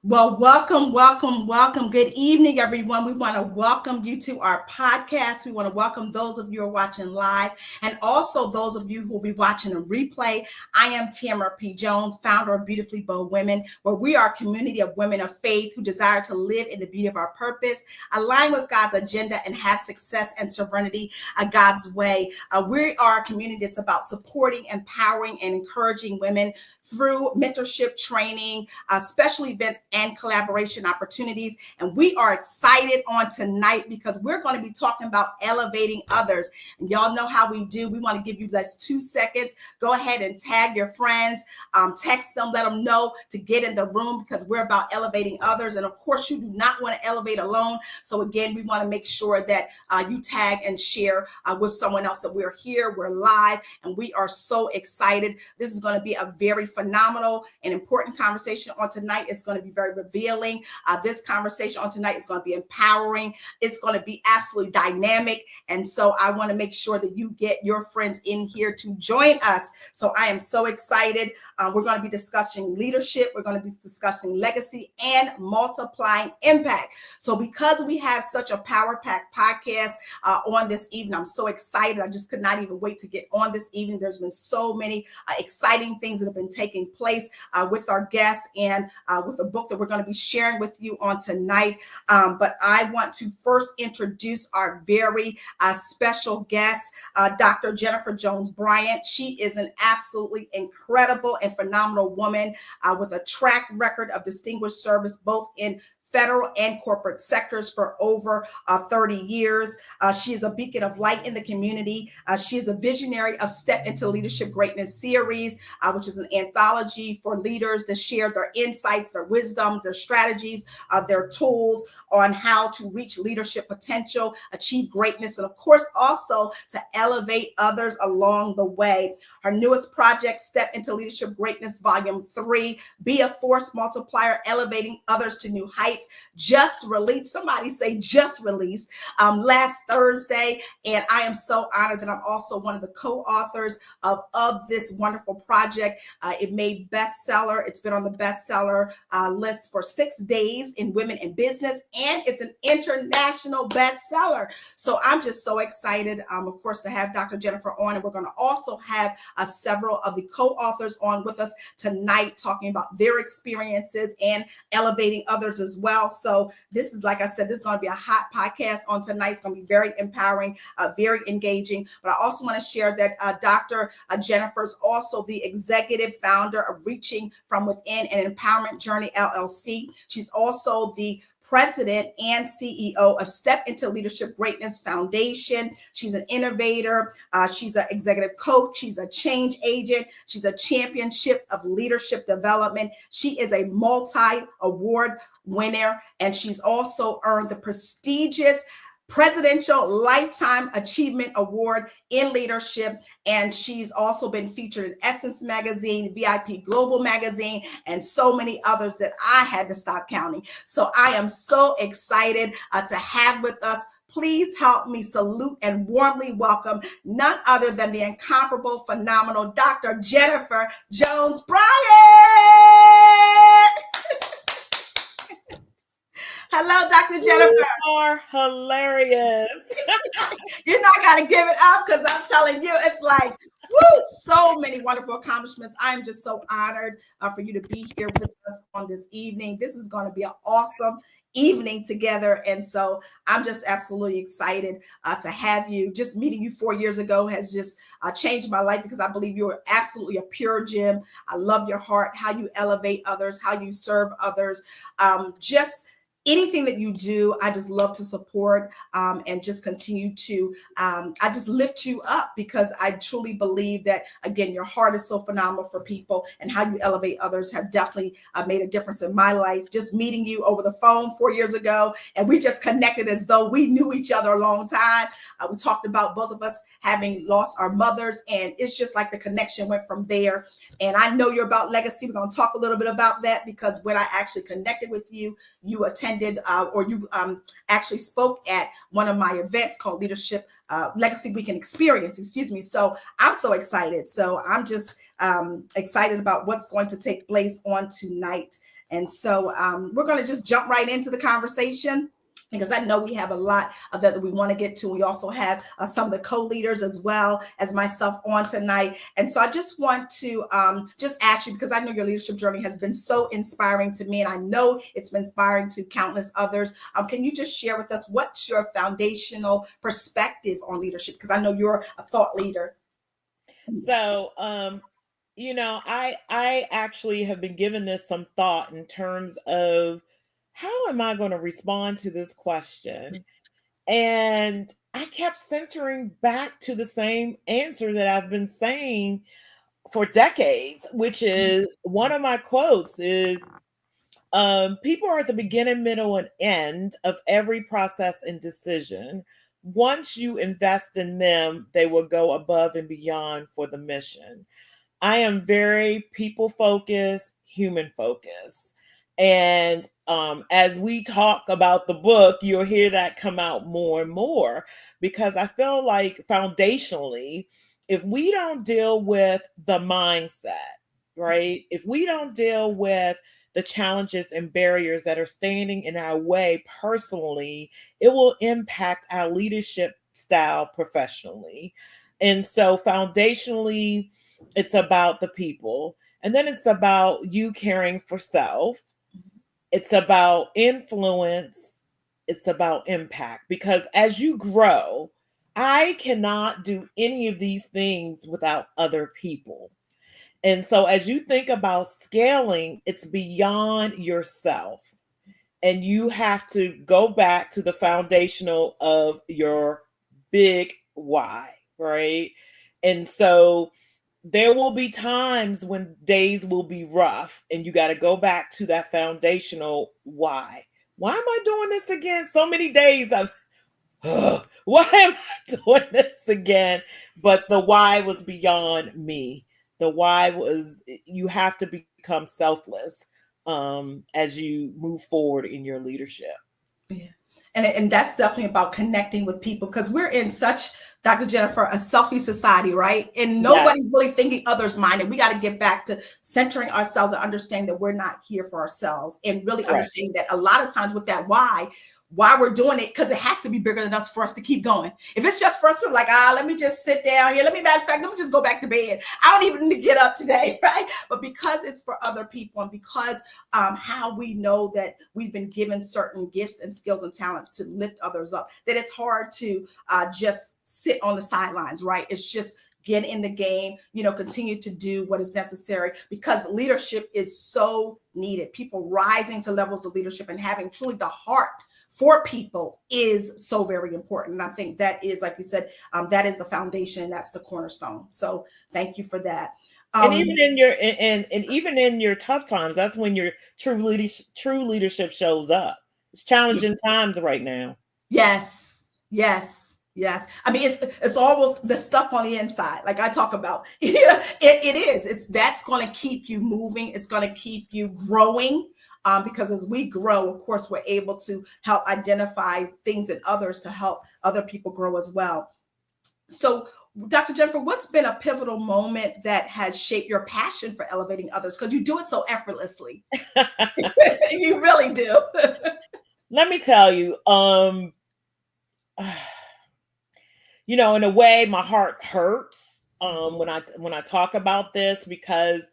Well, welcome. Good evening, everyone. We want to welcome you to our podcast. We want to welcome those of you who are watching live and also those of you who will be watching a replay. I am Tamara P. Jones, founder of Beautifully Bold Women, where we are a community of women of faith who desire to live in the beauty of our purpose, align with God's agenda, and have success and serenity God's way. We are a community that's about supporting, empowering, and encouraging women through mentorship, training, special events, and collaboration opportunities. And we are excited on tonight because we're going to be talking about elevating others. And y'all know how we do. We want to give you just 2 seconds. Go ahead and tag your friends, text them, let them know to get in the room because we're about elevating others. And of course, you do not want to elevate alone. So again, we want to make sure that you tag and share with someone else that we're here, we're live, and we are so excited. This is going to be a very phenomenal and important conversation on tonight. It's going to be very revealing. This conversation on tonight is going to be empowering. It's going to be absolutely dynamic. And so I want to make sure that you get your friends in here to join us. So I am so excited. We're going to be discussing leadership. We're going to be discussing legacy and multiplying impact. So because we have such a power-packed podcast on this evening, I'm so excited. I just could not even wait to get on this evening. There's been so many exciting things that have been taking place with our guests and with a book that we're going to be sharing with you on tonight. But I want to first introduce our very special guest, Dr. Jennifer Jones Bryant. She is an absolutely incredible and phenomenal woman with a track record of distinguished service both in federal and corporate sectors for over 30 years. She is a beacon of light in the community. She is a visionary of Step Into Leadership Greatness series, which is an anthology for leaders that share their insights, their wisdoms, their strategies, their tools on how to reach leadership potential, achieve greatness, and of course, also to elevate others along the way. Her newest project, Step Into Leadership Greatness, Volume 3, Be a Force Multiplier, Elevating Others to New Heights, just released. Somebody say just released last Thursday. And I am so honored that I'm also one of the co-authors of this wonderful project. It made bestseller. It's been on the bestseller list for 6 days in Women in Business, and it's an international bestseller. So I'm just so excited, of course, to have Dr. Jennifer on. And we're going to also have several of the co-authors on with us tonight talking about their experiences and elevating others as well. So this is, like I said, this is going to be a hot podcast on tonight. It's going to be very empowering, very engaging. But I also want to share that Dr. Jennifer is also the executive founder of Reaching from Within, an Empowerment Journey, LLC. She's also the president and CEO of Step Into Leadership Greatness Foundation. She's an innovator. She's an executive coach. She's a change agent. She's a championship of leadership development. She is a multi-award winner, and she's also earned the prestigious Presidential Lifetime Achievement Award in Leadership. And she's also been featured in Essence Magazine, VIP Global Magazine, and so many others that I had to stop counting. So I am so excited to have with us. Please help me salute and warmly welcome none other than the incomparable, phenomenal Dr. Jennifer Jones Bryant. Hello, Dr. Jennifer. You are hilarious. You're not going to give it up because I'm telling you, it's like, woo, so many wonderful accomplishments. I'm just so honored for you to be here with us on this evening. This is going to be an awesome evening together. And so I'm just absolutely excited to have you. Just meeting you 4 years ago has just changed my life because I believe you are absolutely a pure gem. I love your heart, how you elevate others, how you serve others. Just anything that you do, I just love to support and just continue to, I just lift you up because I truly believe that, again, your heart is so phenomenal for people and how you elevate others have definitely made a difference in my life. Just meeting you over the phone 4 years ago, and we just connected as though we knew each other a long time. We talked about both of us having lost our mothers, and it's just like the connection went from there. And I know you're about legacy. We're going to talk a little bit about that because when I actually connected with you, you attended or you actually spoke at one of my events called Leadership Legacy Weekend Experience, excuse me. So I'm so excited. So I'm just excited about what's going to take place on tonight. And so we're going to just jump right into the conversation, because I know we have a lot of that we want to get to. We also have some of the co-leaders as well as myself on tonight. And so I just want to just ask you, because I know your leadership journey has been so inspiring to me, and I know it's been inspiring to countless others. Can you just share with us what's your foundational perspective on leadership? Because I know you're a thought leader. So, I actually have been given this some thought in terms of how am I going to respond to this question? And I kept centering back to the same answer that I've been saying for decades, which is one of my quotes is people are at the beginning, middle, and end of every process and decision. Once you invest in them, they will go above and beyond for the mission. I am very people focused, human focused. And as we talk about the book, you'll hear that come out more and more because I feel like foundationally, if we don't deal with the mindset, right? If we don't deal with the challenges and barriers that are standing in our way personally, it will impact our leadership style professionally. And so, foundationally, it's about the people. And then it's about you caring for self. It's about influence. It's about impact. Because as you grow, I cannot do any of these things without other people. And so as you think about scaling, it's beyond yourself. And you have to go back to the foundational of your big why, right? And so there will be times when days will be rough and you got to go back to that foundational why. Why am I doing this again? So many days I was, why am I doing this again? But the why was beyond me. The why was you have to become selfless as you move forward in your leadership. Yeah. And that's definitely about connecting with people because we're in such, Dr. Jennifer, a selfie society, right? And nobody's really thinking others minded. We got to get back to centering ourselves and understanding that we're not here for ourselves and really understanding that a lot of times with that why we're doing it, because it has to be bigger than us for us to keep going. If it's just for us, we're like, let me just sit down here. Matter of fact, let me just go back to bed. I don't even need to get up today, right? But because it's for other people and because how we know that we've been given certain gifts and skills and talents to lift others up, that it's hard to just sit on the sidelines, right? It's just get in the game, continue to do what is necessary because leadership is so needed. People rising to levels of leadership and having truly the heart for people is so very important. And I think that is, like you said, that is the foundation and that's the cornerstone. So thank you for that. And even in your and even in your tough times, that's when your true leadership shows up. It's challenging times right now. Yes. I mean, it's almost the stuff on the inside, like I talk about. It is. That's going to keep you moving. It's going to keep you growing. Because as we grow, of course, we're able to help identify things in others to help other people grow as well. So, Dr. Jennifer, what's been a pivotal moment that has shaped your passion for elevating others? Because you do it so effortlessly. You really do. let me tell you, in a way, my heart hurts when I talk about this, because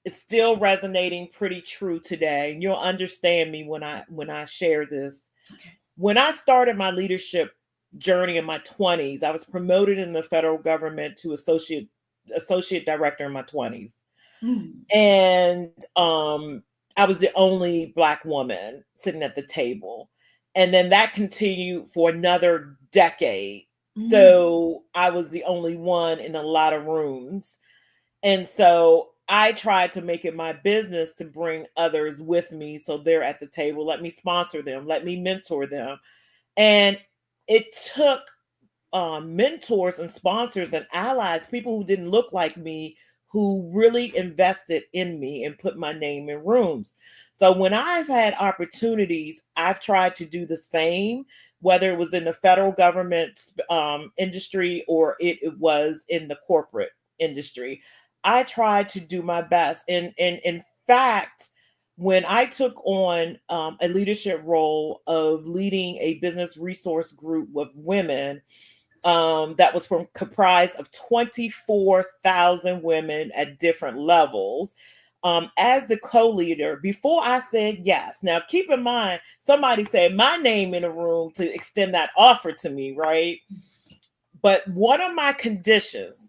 it's still resonating pretty true today. And you'll understand me when I share this. Okay. When I started my leadership journey in my 20s, I was promoted in the federal government to associate director in my 20s. Mm. And I was the only Black woman sitting at the table. And then that continued for another decade. So I was the only one in a lot of rooms. And so I tried to make it my business to bring others with me so they're at the table. Let me sponsor them, let me mentor them. And it took mentors and sponsors and allies, people who didn't look like me, who really invested in me and put my name in rooms. So when I've had opportunities, I've tried to do the same, whether it was in the federal government industry or it was in the corporate industry. I tried to do my best. And in fact, when I took on a leadership role of leading a business resource group with women, that was comprised of 24,000 women at different levels. As the co-leader, before I said yes. Now, keep in mind, somebody said my name in a room to extend that offer to me, right? Yes. But one of my conditions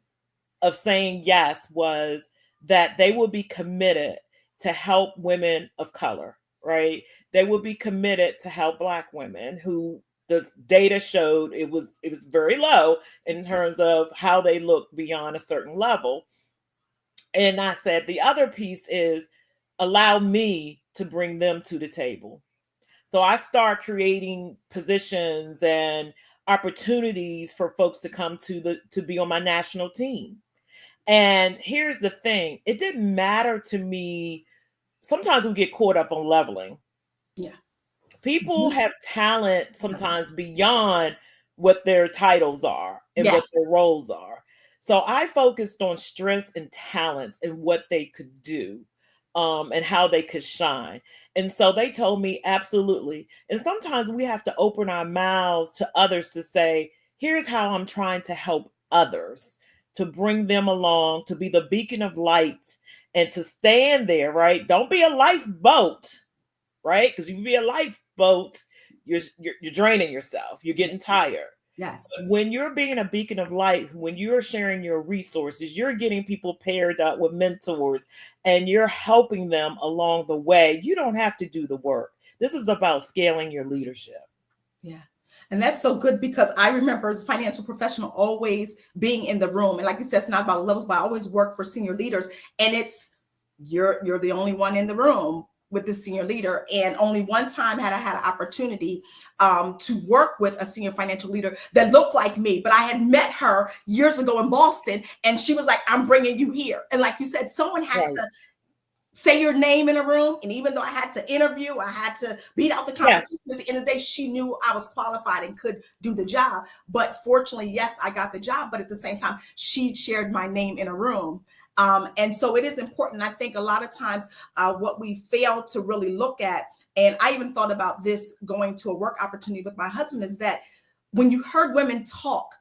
of saying yes was that they would be committed to help women of color, right? They would be committed to help Black women who the data showed it was very low in terms of how they look beyond a certain level. And I said the other piece is allow me to bring them to the table. So I start creating positions and opportunities for folks to come to be on my national team. And here's the thing, it didn't matter to me. Sometimes we get caught up on leveling. Yeah. People have talent sometimes beyond what their titles are and what Yes. their roles are. So I focused on strengths and talents and what they could do, and how they could shine. And so they told me, absolutely. And sometimes we have to open our mouths to others to say, here's how I'm trying to help others, to bring them along, to be the beacon of light, and to stand there, right? Don't be a lifeboat, right? Because if you be a lifeboat, you're draining yourself. You're getting tired. Yes. But when you're being a beacon of light, when you're sharing your resources, you're getting people paired up with mentors and you're helping them along the way. You don't have to do the work. This is about scaling your leadership. Yeah. And that's so good, because I remember as a financial professional always being in the room. And like you said, it's not about levels, but I always work for senior leaders. And it's you're the only one in the room with the senior leader. And only one time had I had an opportunity to work with a senior financial leader that looked like me, but I had met her years ago in Boston, and she was like, I'm bringing you here. And like you said, someone has Right. to say your name in a room. And even though I had to interview, I had to beat out the Yes. competition. At the end of the day, she knew I was qualified and could do the job. But fortunately, yes, I got the job. But at the same time, she shared my name in a room. And so it is important. I think a lot of times what we fail to really look at, and I even thought about this going to a work opportunity with my husband, is that when you heard women talk,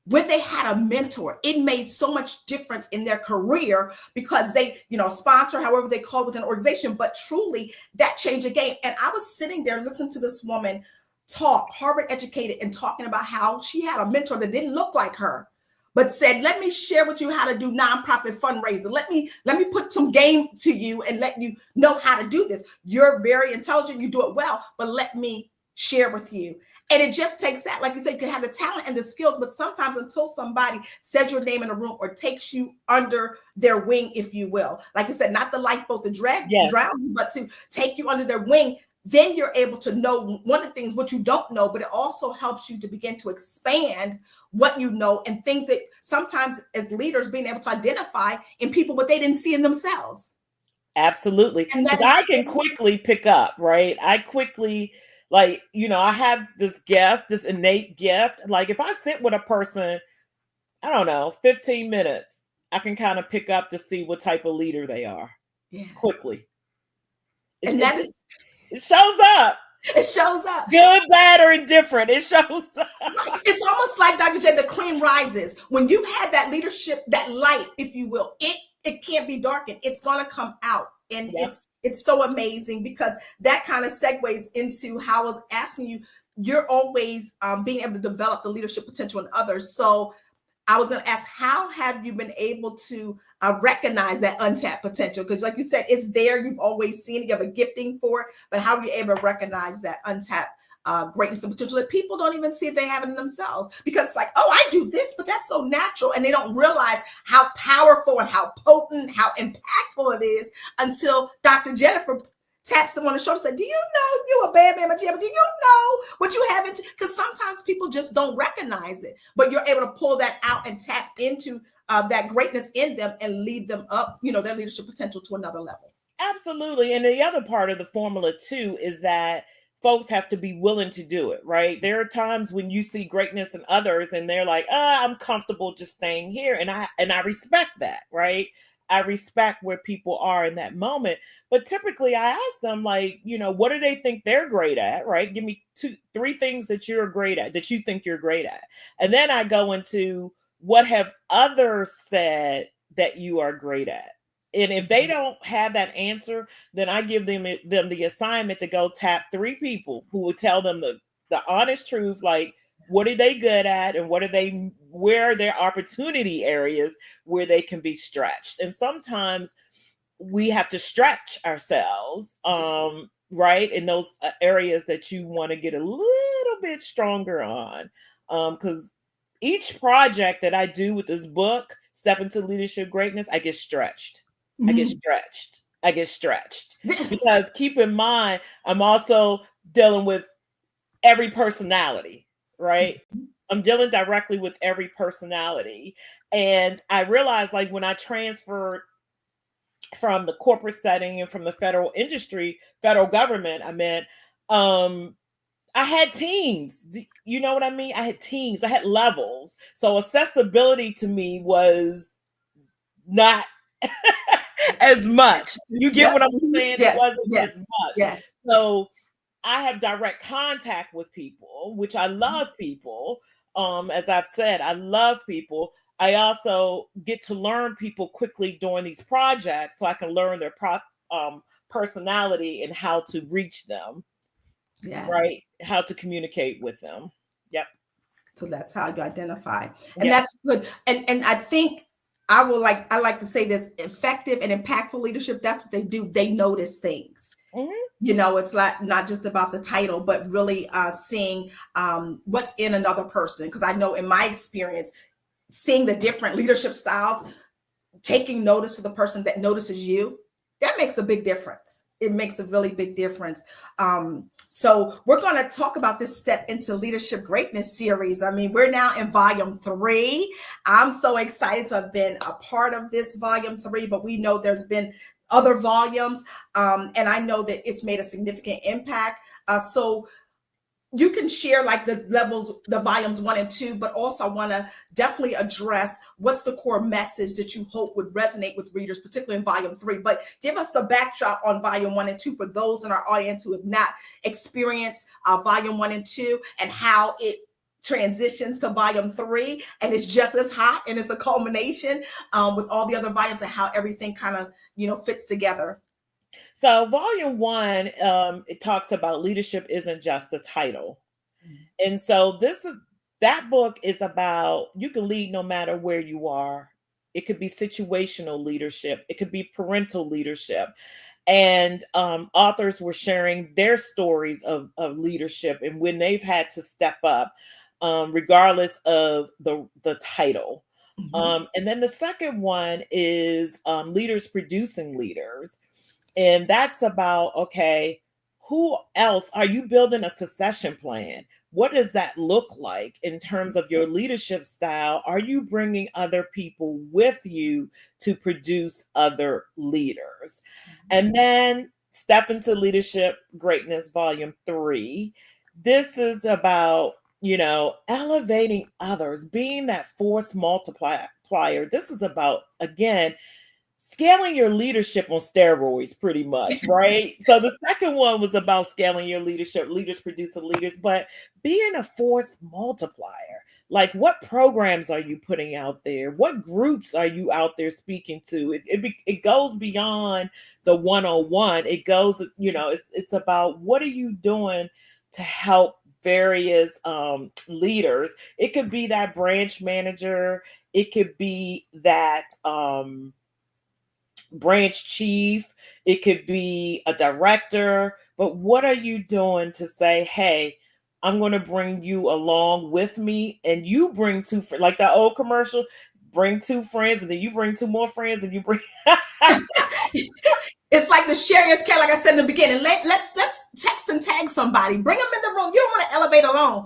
when they had a mentor, it made so much difference in their career, because they, sponsor, however they call it, with an organization, but truly that changed the game. And I was sitting there listening to this woman talk, Harvard educated, and talking about how she had a mentor that didn't look like her, but said, let me share with you how to do nonprofit fundraising. Let me put some game to you and let you know how to do this. You're very intelligent, you do it well, but let me share with you. And it just takes that. Like you said, you can have the talent and the skills, but sometimes until somebody says your name in a room or takes you under their wing, if you will, like you said, not the lifeboat to drown you, but to take you under their wing, then you're able to know one of the things what you don't know, but it also helps you to begin to expand what you know, and things that sometimes as leaders being able to identify in people what they didn't see in themselves. Absolutely. And that Because is I can quickly pick up, right? I quickly, like, I have this gift, this innate gift. Like, if I sit with a person, I don't know, 15 minutes, I can kind of pick up to see what type of leader they are yeah. quickly. And that is It shows up. It shows up. Good, bad, or indifferent. It shows up. It's almost like Dr. J, the cream rises. When you had that leadership, that light, if you will, it can't be darkened. It's gonna come out. And Yep. it's so amazing because that kind of segues into how I was asking you, you're always being able to develop the leadership potential in others. So I was going to ask, how have you been able to recognize that untapped potential? Because, like you said, it's there. You've always seen it. You have a gifting for it. But how are you able to recognize that untapped greatness and potential that people don't even see if they have it in themselves? Because it's like, oh, I do this, but that's so natural. And they don't realize how powerful and how potent, how impactful it is until Dr. Jennifer taps them on the shoulder and said, do you know you a bad man, but do you know what you have into? Because sometimes people just don't recognize it, but you're able to pull that out and tap into that greatness in them and lead them up, their leadership potential to another level. Absolutely. And the other part of the formula too is that folks have to be willing to do it, right? There are times when you see greatness in others and they're like, I'm comfortable just staying here. And I respect that, right? I respect where people are in that moment. But typically I ask them, like, what do they think they're great at, right? Give me 2-3 things that you're great at, that you think you're great at. And then I go into, what have others said that you are great at? And if they don't have that answer, then I give them the assignment to go tap 3 people who will tell them the honest truth, like, what are they good at, and where are their opportunity areas where they can be stretched. And sometimes we have to stretch ourselves, right, in those areas that you want to get a little bit stronger on, because each project that I do with this book, Step into Leadership Greatness, I get stretched. I get stretched because keep in mind, I'm also dealing with every personality, right? I'm dealing directly with every personality. And I realized, like, when I transferred from the corporate setting and from the federal government, I had teams. You know what I mean? I had teams, I had levels. So accessibility to me was not as much. You get what I'm saying? Yes, it wasn't yes, as much. Yes. So I have direct contact with people, which I love people. As I've said, I love people. I also get to learn people quickly during these projects, so I can learn their personality and how to reach them. Yes. Right? How to communicate with them. Yep. So that's how you identify. And that's good. And I think I like to say this: effective and impactful leadership, that's what they do. They notice things. It's not just about the title, but really seeing what's in another person. Because I know in my experience, seeing the different leadership styles, taking notice of the person that notices you, that makes a big difference. It makes a really big difference. So we're going to talk about this Step into Leadership Greatness series. I mean, we're now in volume 3. I'm so excited to have been a part of this volume 3, but we know there's been other volumes, and I know that it's made a significant impact. So you can share like the levels, the volumes 1 and 2, but also I want to definitely address what's the core message that you hope would resonate with readers, particularly in volume 3. But give us a backdrop on volume 1 and 2 for those in our audience who have not experienced volume 1 and 2 and how it transitions to volume 3, and it's just as hot, and it's a culmination with all the other volumes and how everything kind of fits together. So volume 1, it talks about leadership isn't just a title. And so that book is about, you can lead no matter where you are. It could be situational leadership. It could be parental leadership. And authors were sharing their stories of leadership and when they've had to step up, regardless of the title. And then the second one is leaders producing leaders. And that's about, okay, who else are you building a succession plan? What does that look like in terms of your leadership style? Are you bringing other people with you to produce other leaders? And then Step into Leadership Greatness, Volume 3. This is about, elevating others, being that force multiplier. This is about, again, scaling your leadership on steroids, pretty much, right? So the second one was about scaling your leadership, leaders producing leaders, but being a force multiplier. Like, what programs are you putting out there? What groups are you out there speaking to? It goes beyond the one-on-one. It goes, it's about what are you doing to help various leaders. It could be that branch manager. It could be that branch chief. It could be a director. But what are you doing to say, hey, I'm going to bring you along with me, and you bring two, like that old commercial, bring two friends, and then you bring two more friends, and you bring. It's like the sharing is care, like I said in the beginning. Let's text and tag somebody. Bring them in the room. You don't want to elevate alone.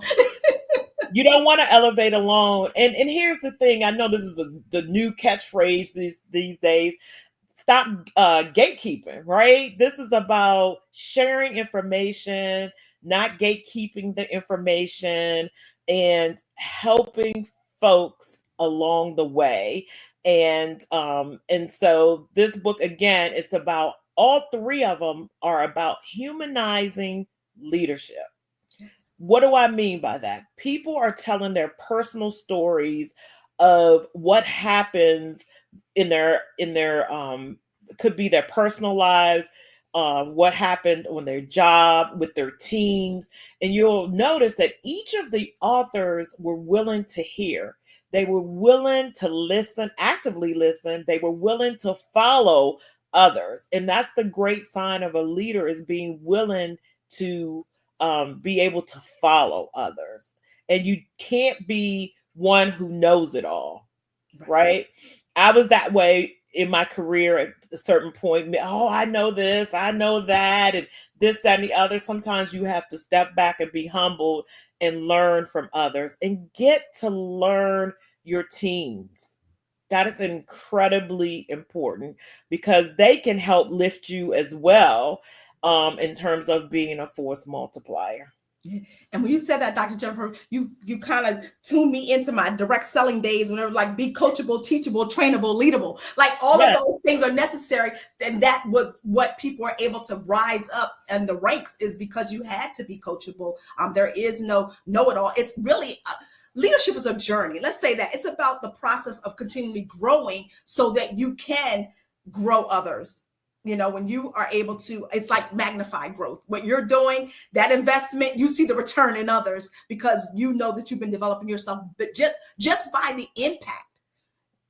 You don't want to elevate alone. And here's the thing. I know this is the new catchphrase these days. Stop gatekeeping, right? This is about sharing information, not gatekeeping the information, and helping folks along the way. And so this book, again, it's about, all three of them are about humanizing leadership. Yes. What do I mean by that? People are telling their personal stories of what happens in their could be their personal lives, what happened on their job, with their teams. And you'll notice that each of the authors were willing to hear. They were willing to listen, actively listen. They were willing to follow others. And that's the great sign of a leader, is being willing to be able to follow others. And you can't be one who knows it all, right? I was that way in my career at a certain point. Oh, I know this, I know that, and this, that, and the other. Sometimes you have to step back and be humble and learn from others and get to learn your teams. That is incredibly important, because they can help lift you as well, in terms of being a force multiplier. And when you said that, Dr. Jennifer, you kind of tuned me into my direct selling days, when they were like, be coachable, teachable, trainable, leadable. Like all of those things are necessary. And that was what people are able to rise up in the ranks, is because you had to be coachable. There is no know-it-all. It's really leadership is a journey. Let's say that it's about the process of continually growing so that you can grow others. When you are able to, it's like magnified growth. What you're doing, that investment, you see the return in others, because you know that you've been developing yourself, but just by the impact.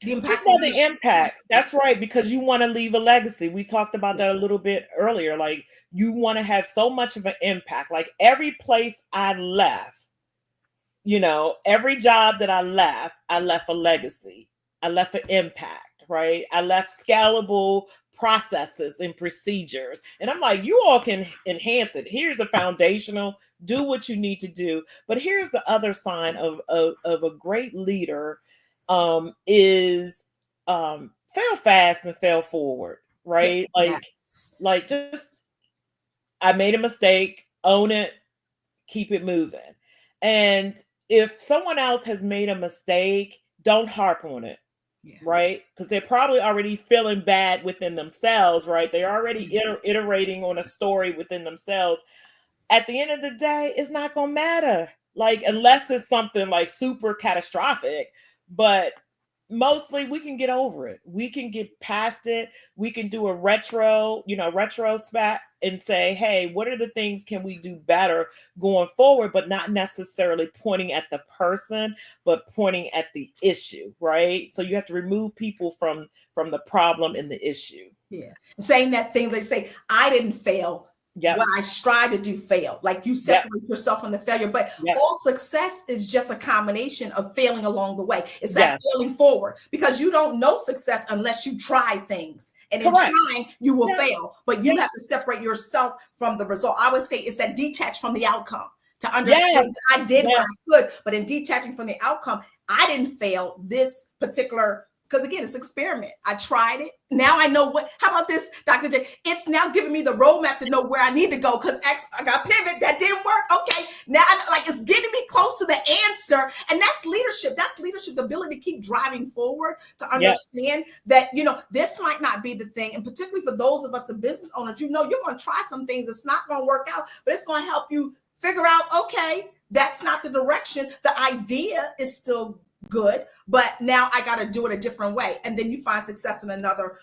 Just by the impact. That's right, because you want to leave a legacy. We talked about that a little bit earlier. Like, you want to have so much of an impact. Like, every place I left, every job that I left a legacy. I left an impact, right? I left scalable processes and procedures. And I'm like, you all can enhance it. Here's the foundational, do what you need to do. But here's the other sign of a great leader, is fail fast and fail forward, right? Like just, I made a mistake, own it, keep it moving. And if someone else has made a mistake, don't harp on it. Right? Because they're probably already feeling bad within themselves, right? They're already iterating on a story within themselves. At the end of the day, it's not going to matter. Like, unless it's something like super catastrophic, but mostly we can get over it. We can get past it. We can do a retrospect and say, hey, what are the things can we do better going forward, but not necessarily pointing at the person, but pointing at the issue, right? So you have to remove people from the problem and the issue. Yeah. Saying that thing, they say, I didn't fail. What I strive to do fail. Like, you separate yourself from the failure. But all success is just a combination of failing along the way. It's that failing forward, because you don't know success unless you try things. And in trying, you will fail. But you have to separate yourself from the result. I would say it's that detach from the outcome, to understand I did what I could. But in detaching from the outcome, I didn't fail this particular. Because again, it's experiment. I tried it. Now I know how about this, Dr. J? It's now giving me the roadmap to know where I need to go, because I got pivot. That didn't work. Okay, Now, like, it's getting me close to the answer. And that's leadership. That's leadership, the ability to keep driving forward, to understand that, this might not be the thing. And particularly for those of us, the business owners, you're going to try some things. It's not going to work out, but it's going to help you figure out, okay, that's not the direction. The idea is still good, but now I got to do it a different way. And then you find success in another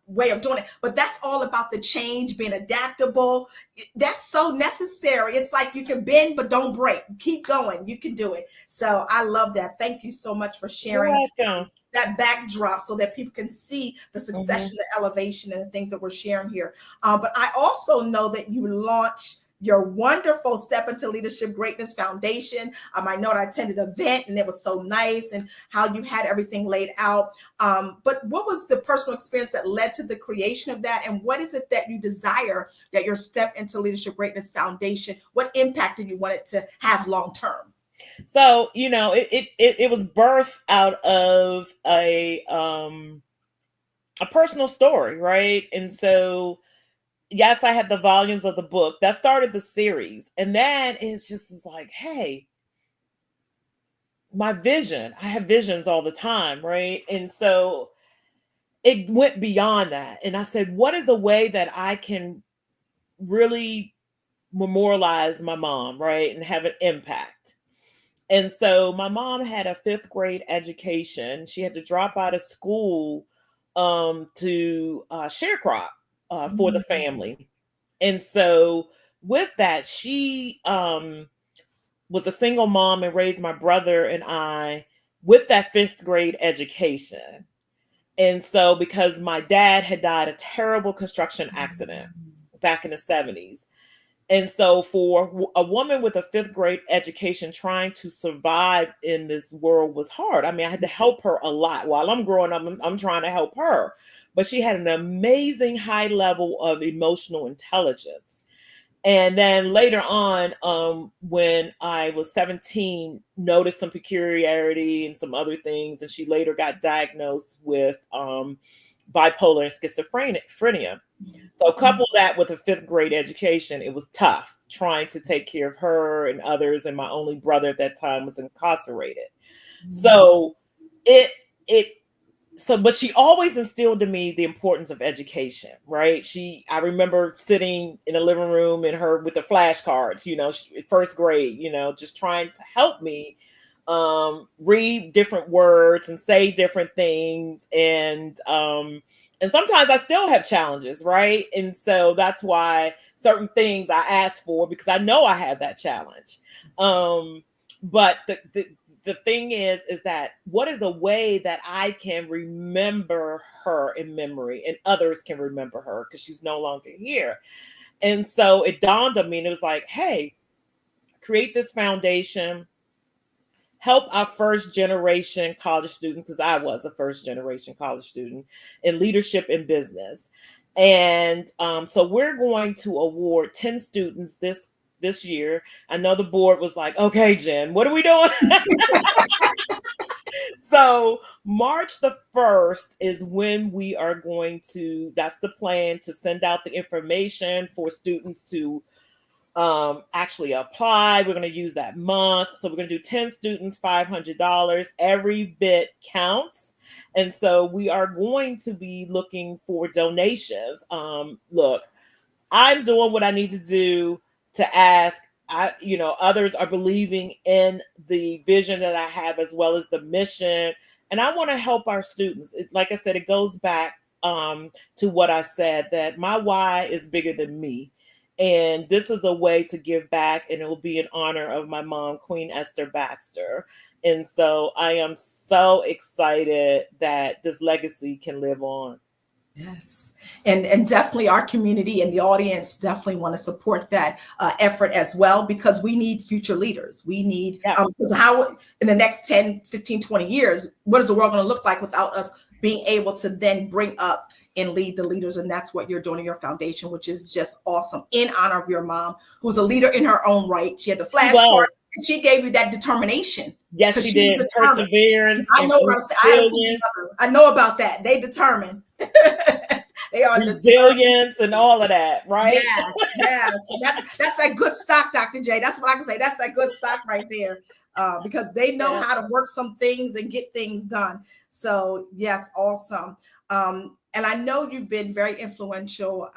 way of doing it. But that's all about the change, being adaptable. That's so necessary. It's like you can bend, but don't break. Keep going. You can do it. So I love that. Thank you so much for sharing that backdrop so that people can see the succession, the elevation, and the things that we're sharing here. But I also know that you launched your wonderful Step into Leadership Greatness Foundation. I know I attended an event and it was so nice, and how you had everything laid out. But what was the personal experience that led to the creation of that? And what is it that you desire that your Step into Leadership Greatness Foundation, what impact do you want it to have long term? So, it was birthed out of a personal story, right? And so, yes, I had the volumes of the book that started the series. And then it's just like, hey, my vision, I have visions all the time, right? And so it went beyond that. And I said, what is a way that I can really memorialize my mom, right? And have an impact. And so my mom had a 5th grade education. She had to drop out of school to sharecrop for the family. And so with that, she was a single mom and raised my brother and I with that 5th grade education. And so because my dad had died a terrible construction accident back in the 70s. And so for a woman with a 5th grade education trying to survive in this world was hard. I mean, I had to help her a lot. While I'm growing up, I'm trying to help her. But she had an amazing high level of emotional intelligence. And then later on, when I was 17, noticed some peculiarity and some other things. And she later got diagnosed with bipolar and schizophrenia. So couple that with a 5th grade education, it was tough trying to take care of her and others. And my only brother at that time was incarcerated. So but she always instilled in me the importance of education, right? I remember sitting in a living room and her with the flashcards, 1st grade, just trying to help me read different words and say different things. And sometimes I still have challenges, right? And so that's why certain things I ask for, because I know I have that challenge. But the thing is that what is a way that I can remember her in memory and others can remember her because she's no longer here. And so it dawned on me, and it was like, hey, create this foundation, help our 1st generation college students, because I was a 1st generation college student, in leadership and business. And so we're going to award 10 students this year. I know the board was like, okay, Jen, what are we doing? So March the 1st is when we are going to, that's the plan, to send out the information for students to actually apply. We're going to use that month. So we're going to do 10 students, $500. Every bit counts. And so we are going to be looking for donations. Look, I'm doing what I need to do to ask. Others are believing in the vision that I have as well as the mission. And I want to help our students. Like I said, it goes back to what I said, that my why is bigger than me. And this is a way to give back, and it will be in honor of my mom, Queen Esther Baxter. And so I am so excited that this legacy can live on. Yes. And definitely our community and the audience definitely want to support that effort as well, because we need future leaders. We need, because how in the next 10, 15, 20 years, what is the world going to look like without us being able to then bring up and lead the leaders? And that's what you're doing in your foundation, which is just awesome, in honor of your mom, who's a leader in her own right. She had the flashcards, and she gave you that determination. Yes, she did. Perseverance. I know what I'm saying. I know about that. They determined. They are determined. resilience and all of that, right? Yes, yes. So that's that good stock, Dr. J. That's what I can say. That's that good stock right there, because they know Yeah. how to work some things and get things done. So yes, awesome. And I know you've been very influential.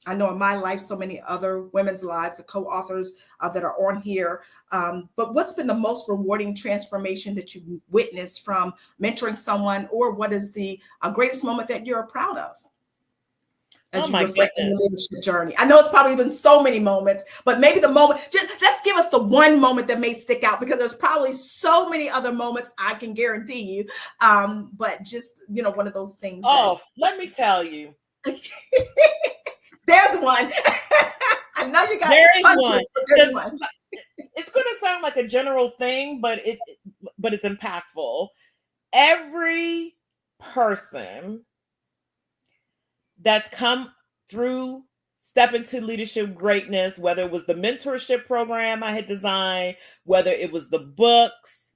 I know in my life, so many other women's lives, the co-authors that are on here. But what's been the most rewarding transformation that you've witnessed from mentoring someone, or what is the greatest moment that you're proud of Oh as you my reflect on your goodness. leadership journey? I know it's probably been so many moments, but maybe the moment, just let's give us the one moment that may stick out, because there's probably so many other moments, I can guarantee you. But just, one of those things that Oh, let me tell you. there's one. I know you got There is hundreds, one. but there's one. It's going to sound like a general thing, but it's impactful. Every person that's come through Step into Leadership Greatness, whether it was the mentorship program I had designed, whether it was the books,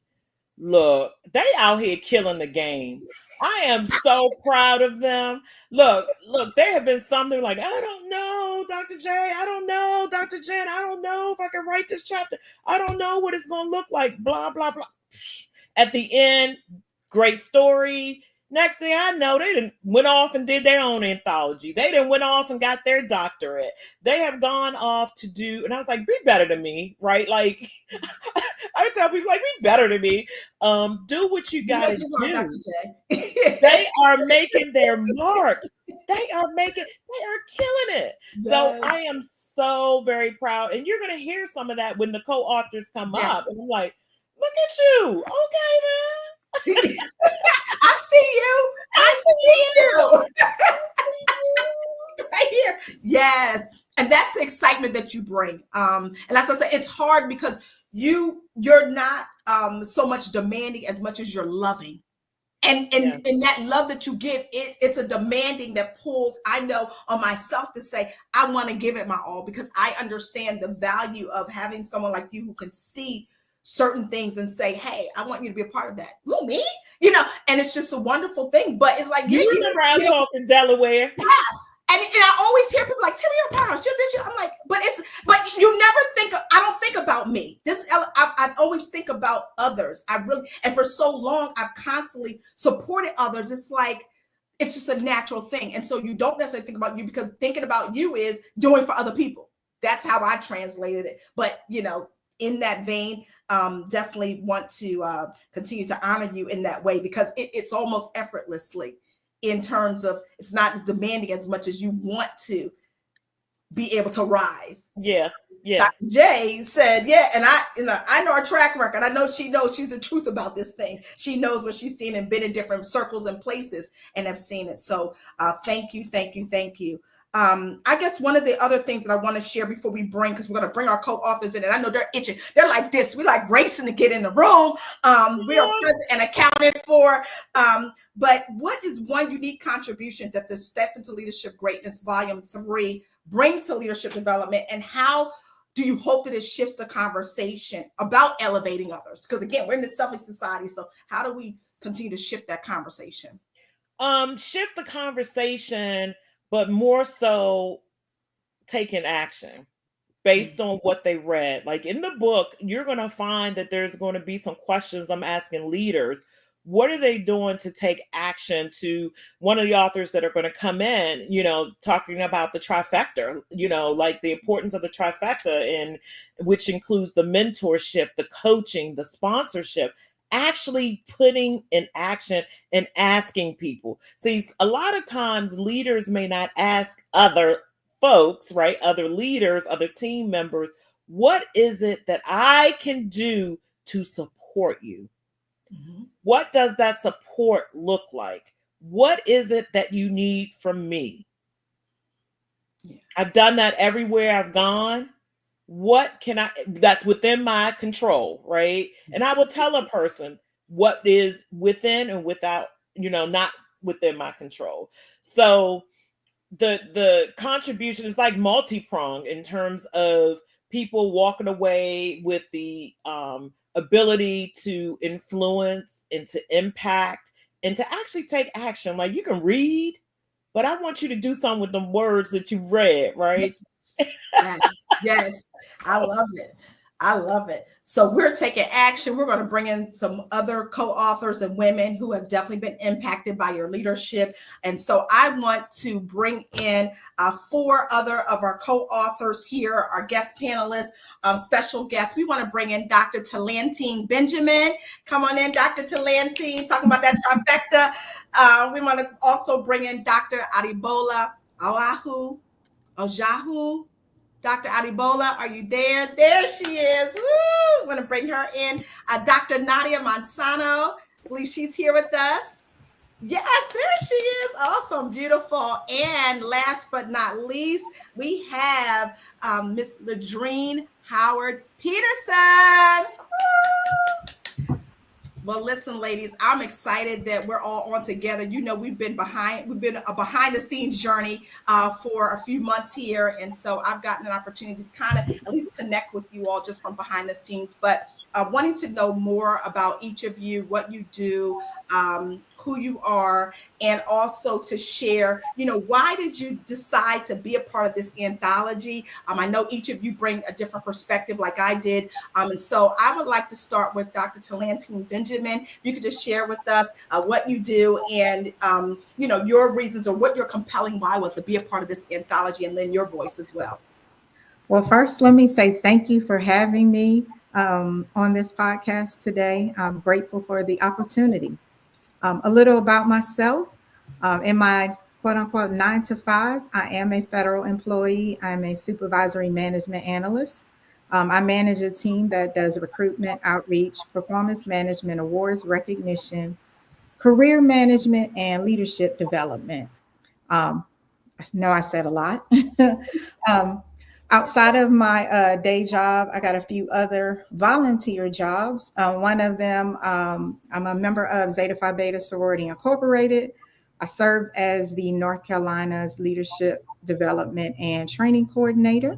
look, they out here killing the game. I am so proud of them. Look, there have been some that are like, I don't know, Dr. J. I don't know, Dr. Jen. I don't know if I can write this chapter. I don't know what it's going to look like, blah, blah, blah. At the end, great story. Next thing I know, they done went off and did their own anthology. They done went off and got their doctorate. They have gone off to do, and I was like, be better than me, right? Like, I would tell people, like, be better than me. Do what you got to do. Dr. J. They are making their mark. They are killing it. Yes. So I am so very proud. And you're going to hear some of that when the co-authors come up. And I'm like, look at you. Okay, then. I see you. I see you. Right here. Yes. And that's the excitement that you bring. And as I said, it's hard because you're not so much demanding as much as you're loving. And that love that you give, it's a demanding that pulls, I know, on myself to say, I want to give it my all, because I understand the value of having someone like you who can see certain things and say, hey, I want you to be a part of that. Who, me? And it's just a wonderful thing. But it's like, you remember I talked in Delaware. Yeah. And I always hear people like, tell me your powers, you're this, I'm like, but you never think, I don't think about me. I always think about others. And for so long, I've constantly supported others. It's like, it's just a natural thing. And so you don't necessarily think about you, because thinking about you is doing for other people. That's how I translated it. But, in that vein, definitely want to continue to honor you in that way, because it's almost effortlessly, in terms of it's not demanding as much as you want to be able to rise. Yeah. Dr. J said, yeah, and I know her track record. I know she knows she's the truth about this thing. She knows what she's seen and been in different circles and places and have seen it. So thank you. I guess one of the other things that I want to share before we because we're going to bring our co-authors in, and I know they're itching. They're like this. We like racing to get in the room. We are present and accounted for. But what is one unique contribution that the Step into Leadership Greatness Volume 3 brings to leadership development, and how do you hope that it shifts the conversation about elevating others? Because again, we're in this selfish society. So how do we continue to shift that conversation? Shift the conversation, but more so taking action based on what they read. Like in the book, you're going to find that there's going to be some questions I'm asking leaders. What are they doing to take action? To one of the authors that are going to come in, talking about the trifecta, like the importance of the trifecta, and which includes the mentorship, the coaching, the sponsorship, actually putting in action and asking people. See, a lot of times leaders may not ask other folks, right? Other leaders, other team members, what is it that I can do to support you? Mm-hmm. What does that support look like? What is it that you need from me? Yeah. I've done that everywhere I've gone. What can that's within my control, right? And I will tell a person what is within and without, not within my control. So the contribution is like multi-pronged in terms of people walking away with the ability to influence and to impact and to actually take action. Like you can read, but I want you to do something with them words that you've read, right? Yes, yes, yes. I love it. I love it. So we're taking action. We're going to bring in some other co-authors and women who have definitely been impacted by your leadership. And so I want to bring in four other of our co-authors here, our guest panelists, special guests. We want to bring in Dr. Talantine Benjamin. Come on in, Dr. Talantine, talking about that trifecta. We want to also bring in Dr. Adibola Oahu. Ojahu. Dr. Adibola, are you there? There she is. Woo! I'm going to bring her in. Dr. Nadia Manzano, I believe she's here with us. Yes, there she is. Awesome, beautiful. And last but not least, we have Miss Ladrine Howard Peterson. Woo! Well, listen, ladies, I'm excited that we're all on together. You know, we've been a behind the scenes journey for a few months here. And so I've gotten an opportunity to kind of at least connect with you all just from behind the scenes, but wanting to know more about each of you, what you do, who you are, and also to share, you know, why did you decide to be a part of this anthology? I know each of you bring a different perspective like I did. And so I would like to start with Dr. Talantine Benjamin. If you could just share with us what you do and, you know, your reasons or what your compelling why was to be a part of this anthology, and then your voice as well. Well, first, let me say thank you for having me on this podcast today. I'm grateful for the opportunity. A little about myself. In my quote unquote 9 to 5, I am a federal employee. I'm a supervisory management analyst. I manage a team that does recruitment, outreach, performance management, awards recognition, career management, and leadership development. I know I said a lot. um, Outside of my day job, I got a few other volunteer jobs. One of them, I'm a member of Zeta Phi Beta Sorority Incorporated. I serve as the North Carolina's Leadership Development and Training Coordinator.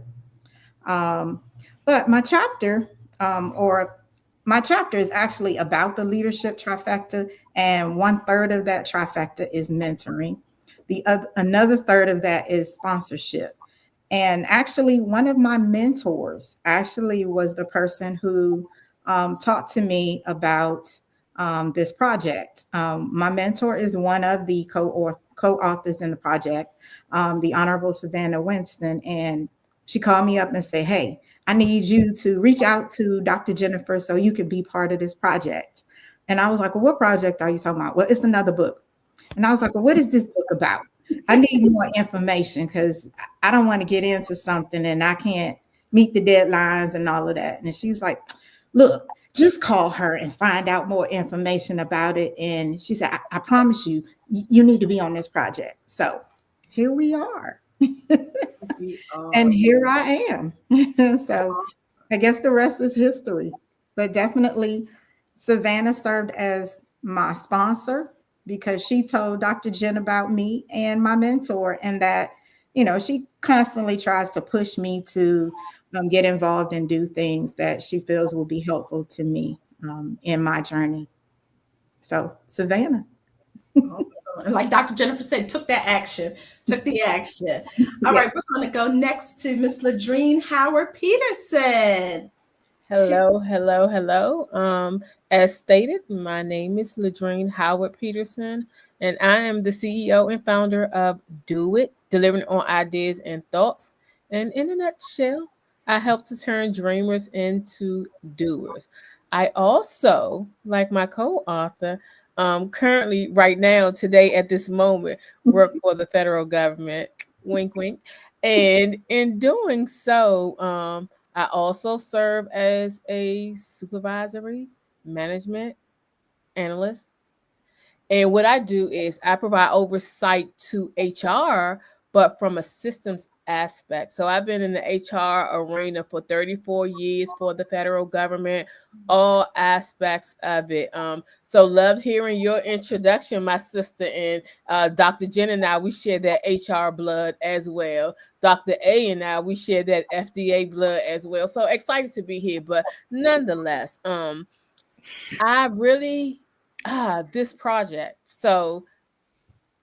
Um, but or my chapter is actually about the leadership trifecta, and 1/3 of that trifecta is mentoring. Another third of that is sponsorship. And actually, one of my mentors actually was the person who talked to me about this project. My mentor is one of the co-authors in the project, the Honorable Savannah Winston. And she called me up and said, "Hey, I need you to reach out to Dr. Jennifer so you could be part of this project." And I was like, "Well, what project are you talking about?" "Well, it's another book." And I was like, "Well, what is this book about? I need more information because I don't want to get into something and I can't meet the deadlines and all of that." And she's like, "Look, just call her and find out more information about it." And she said, I promise you, you need to be on this project." So here we are. And here I am. So I guess the rest is history. But definitely, Savannah served as my sponsor because she told Dr. Jen about me and my mentor, and that, you know, she constantly tries to push me to get involved and do things that she feels will be helpful to me in my journey. So, Savannah. Awesome. Like Dr. Jennifer said, took that action, took the action. All Yeah. right, we're going to go next to Miss Ladrine Howard Peterson. Hello, hello, hello. As stated, my name is Ladrine Howard Peterson, and I am the CEO and founder of Do It, delivering on ideas and thoughts. And in a nutshell, I help to turn dreamers into doers. I also, like my co-author, currently, right now, today, at this moment, work for the federal government. Wink, wink. And in doing so, I also serve as a supervisory management analyst. And what I do is I provide oversight to HR, but from a systems aspect. So I've been in the HR arena for 34 years for the federal government, all aspects of it. So loved hearing your introduction, my sister, and Dr. Jen and I, we share that HR blood as well. Dr. A and I, we share that FDA blood as well. So excited to be here, but nonetheless, I really this project. So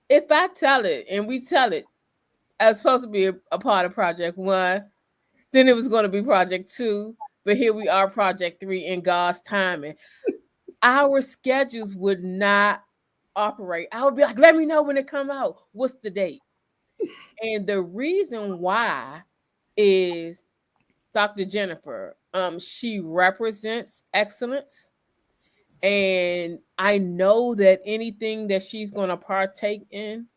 if I tell it and we tell it as supposed to be a part of Project One, then it was going to be Project Two, but here we are, Project Three, in God's timing. Our schedules would not operate. I would be like, let me know when it come out. What's the date? And the reason why is Dr. Jennifer. She represents excellence. And I know that anything that she's going to partake in,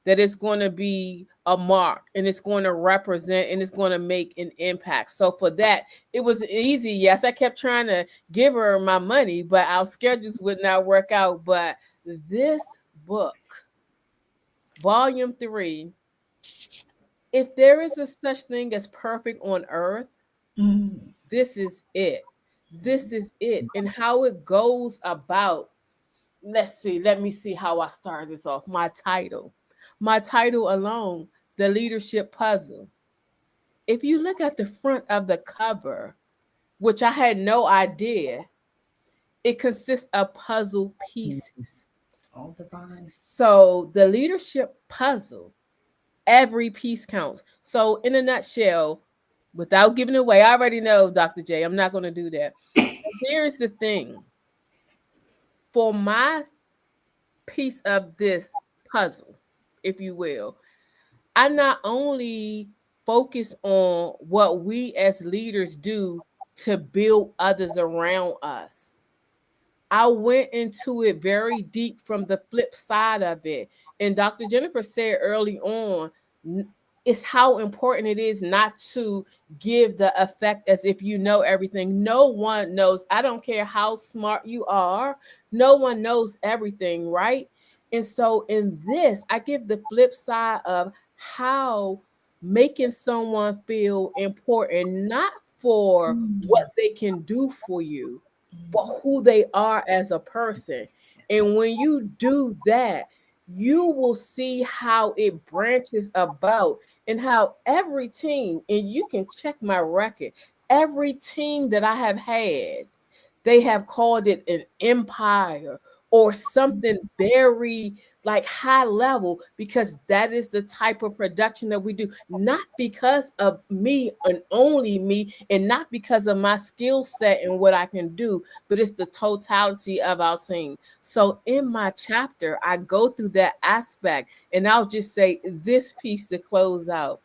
that it's going to be a mark and it's going to represent and it's going to make an impact. So for that, it was easy. Yes, I kept trying to give her my money, but our schedules would not work out. But this book, Volume 3, if there is a such thing as perfect on earth, this is it. This is it. And how it goes about. Let me see how I start this off. My title alone, The Leadership Puzzle. If you look at the front of the cover, which I had no idea, it consists of puzzle pieces. It's all divine. So the leadership puzzle, every piece counts. So in a nutshell, without giving away, I already know, Dr. J, I'm not going to do that. Here's the thing. For my piece of this puzzle, if you will, I not only focus on what we as leaders do to build others around us. I went into it very deep from the flip side of it. And Dr. Jennifer said early on, it's how important it is not to give the effect as if you know everything. No one knows. I don't care how smart you are. No one knows everything, right? And so in this, I give the flip side of how making someone feel important, not for what they can do for you, but who they are as a person. And when you do that, you will see how it branches about and how every team, and you can check my record, every team that I have had, they have called it an empire or something very like high level, because that is the type of production that we do, not because of me and only me, and not because of my skill set and what I can do, but it's the totality of our team. So in my chapter, I go through that aspect, and I'll just say this piece to close out.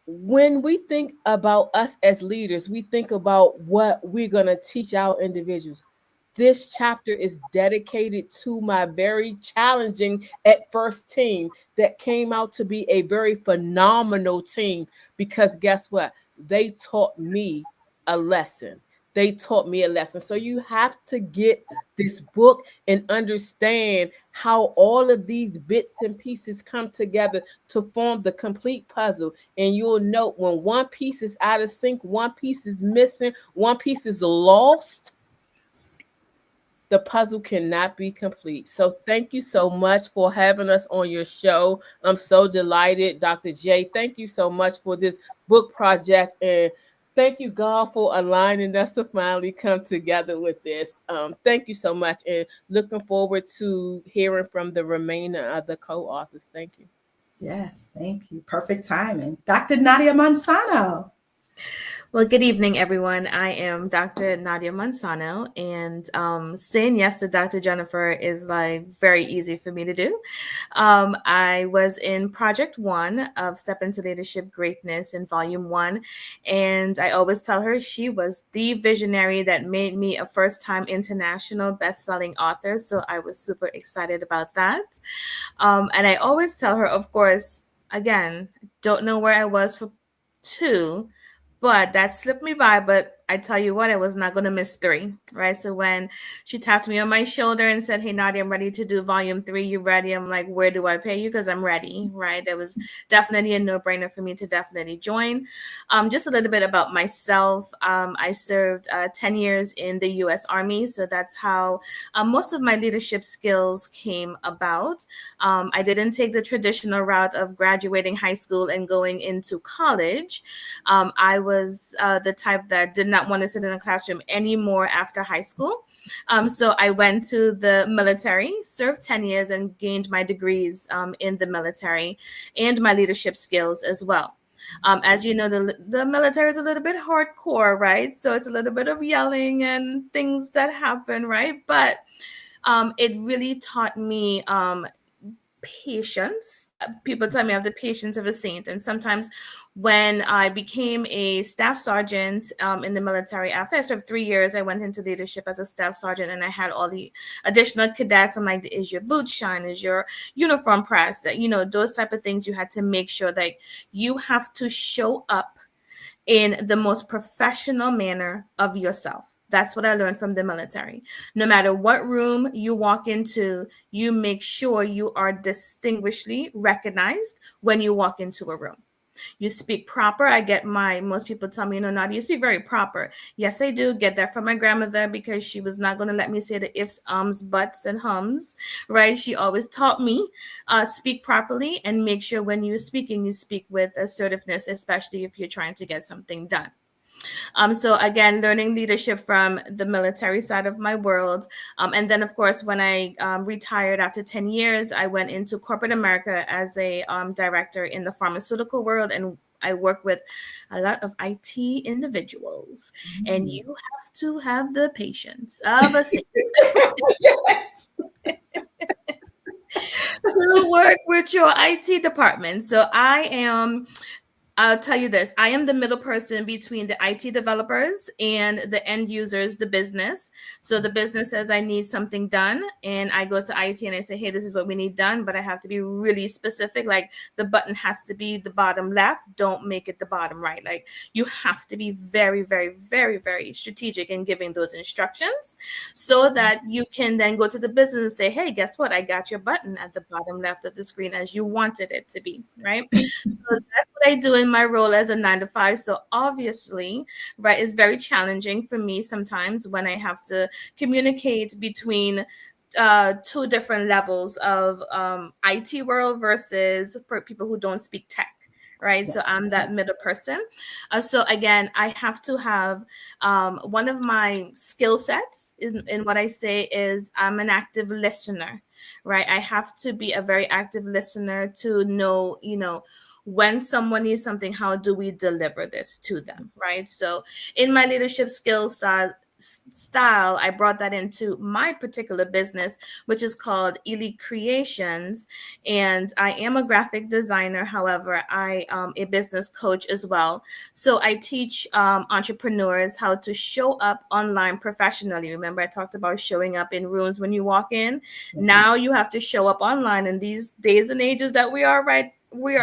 When we think about us as leaders, we think about what we're going to teach our individuals. This chapter is dedicated to my very challenging at first team that came out to be a very phenomenal team, because guess what? They taught me a lesson. So you have to get this book and understand how all of these bits and pieces come together to form the complete puzzle. And you'll note when one piece is out of sync, one piece is missing, one piece is lost, the puzzle cannot be complete. So thank you so much for having us on your show. I'm so delighted, Dr. J. Thank you so much for this book project. And thank you, God, for aligning us to finally come together with this. Thank you so much. And looking forward to hearing from the remainder of the co-authors. Thank you. Yes, thank you. Perfect timing. Dr. Nadia Manzano. Well, good evening, everyone. I am Dr. Nadia Manzano, and saying yes to Dr. Jennifer is like very easy for me to do. I was in Project 1 of Step into Leadership Greatness in Volume 1, and I always tell her she was the visionary that made me a first-time international best-selling author, so I was super excited about that. And I always tell her, of course, again, don't know where I was for 2, but that slipped me by. But I tell you what, I was not going to miss 3, right? So when she tapped me on my shoulder and said, hey, Nadia, I'm ready to do Volume 3. You ready? I'm like, where do I pay you? Because I'm ready, right? That was definitely a no-brainer for me to definitely join. Just a little bit about myself. I served 10 years in the U.S. Army. So that's how most of my leadership skills came about. I didn't take the traditional route of graduating high school and going into college. I was the type that did not want to sit in a classroom anymore after high school. So I went to the military, served 10 years, and gained my degrees in the military and my leadership skills as well. As you know, the military is a little bit hardcore, right? So it's a little bit of yelling and things that happen, right? But it really taught me patience. People tell me I have the patience of a saint. And sometimes when I became a staff sergeant in the military, after I served 3 years, I went into leadership as a staff sergeant, and I had all the additional cadets. I'm like, is your boot shine? Is your uniform pressed? You know, those type of things. You had to make sure that you have to show up in the most professional manner of yourself. That's what I learned from the military. No matter what room you walk into, you make sure you are distinguishedly recognized when you walk into a room. You speak proper. Most people tell me, Nadia, you speak very proper. Yes, I do. Get that from my grandmother, because she was not going to let me say the ifs, ums, buts, and hums, right? She always taught me speak properly and make sure when you're speaking, you speak with assertiveness, especially if you're trying to get something done. So again, learning leadership from the military side of my world. And then, of course, when I retired after 10 years, I went into corporate America as a director in the pharmaceutical world. And I work with a lot of IT individuals. And you have to have the patience of a saint to work with your IT department. So I'll tell you this. I am the middle person between the IT developers and the end users, the business. So the business says I need something done, and I go to IT and I say, hey, this is what we need done, but I have to be really specific. Like, the button has to be the bottom left. Don't make it the bottom right. Like, you have to be very, very, very, very strategic in giving those instructions so that you can then go to the business and say, hey, guess what? I got your button at the bottom left of the screen as you wanted it to be, right? So that's what I do in my role as a 9-to-5. So obviously, right, it's very challenging for me sometimes when I have to communicate between two different levels of IT world versus people who don't speak tech. Right. So I'm that middle person. So again, I have to have one of my skill sets in what I say is I'm an active listener. Right. I have to be a very active listener to know, when someone needs something, how do we deliver this to them, right? So in my leadership skills style, I brought that into my particular business, which is called Elite Creations. And I am a graphic designer. However, I am a business coach as well. So I teach entrepreneurs how to show up online professionally. Remember, I talked about showing up in rooms when you walk in. Now you have to show up online in these days and ages that we are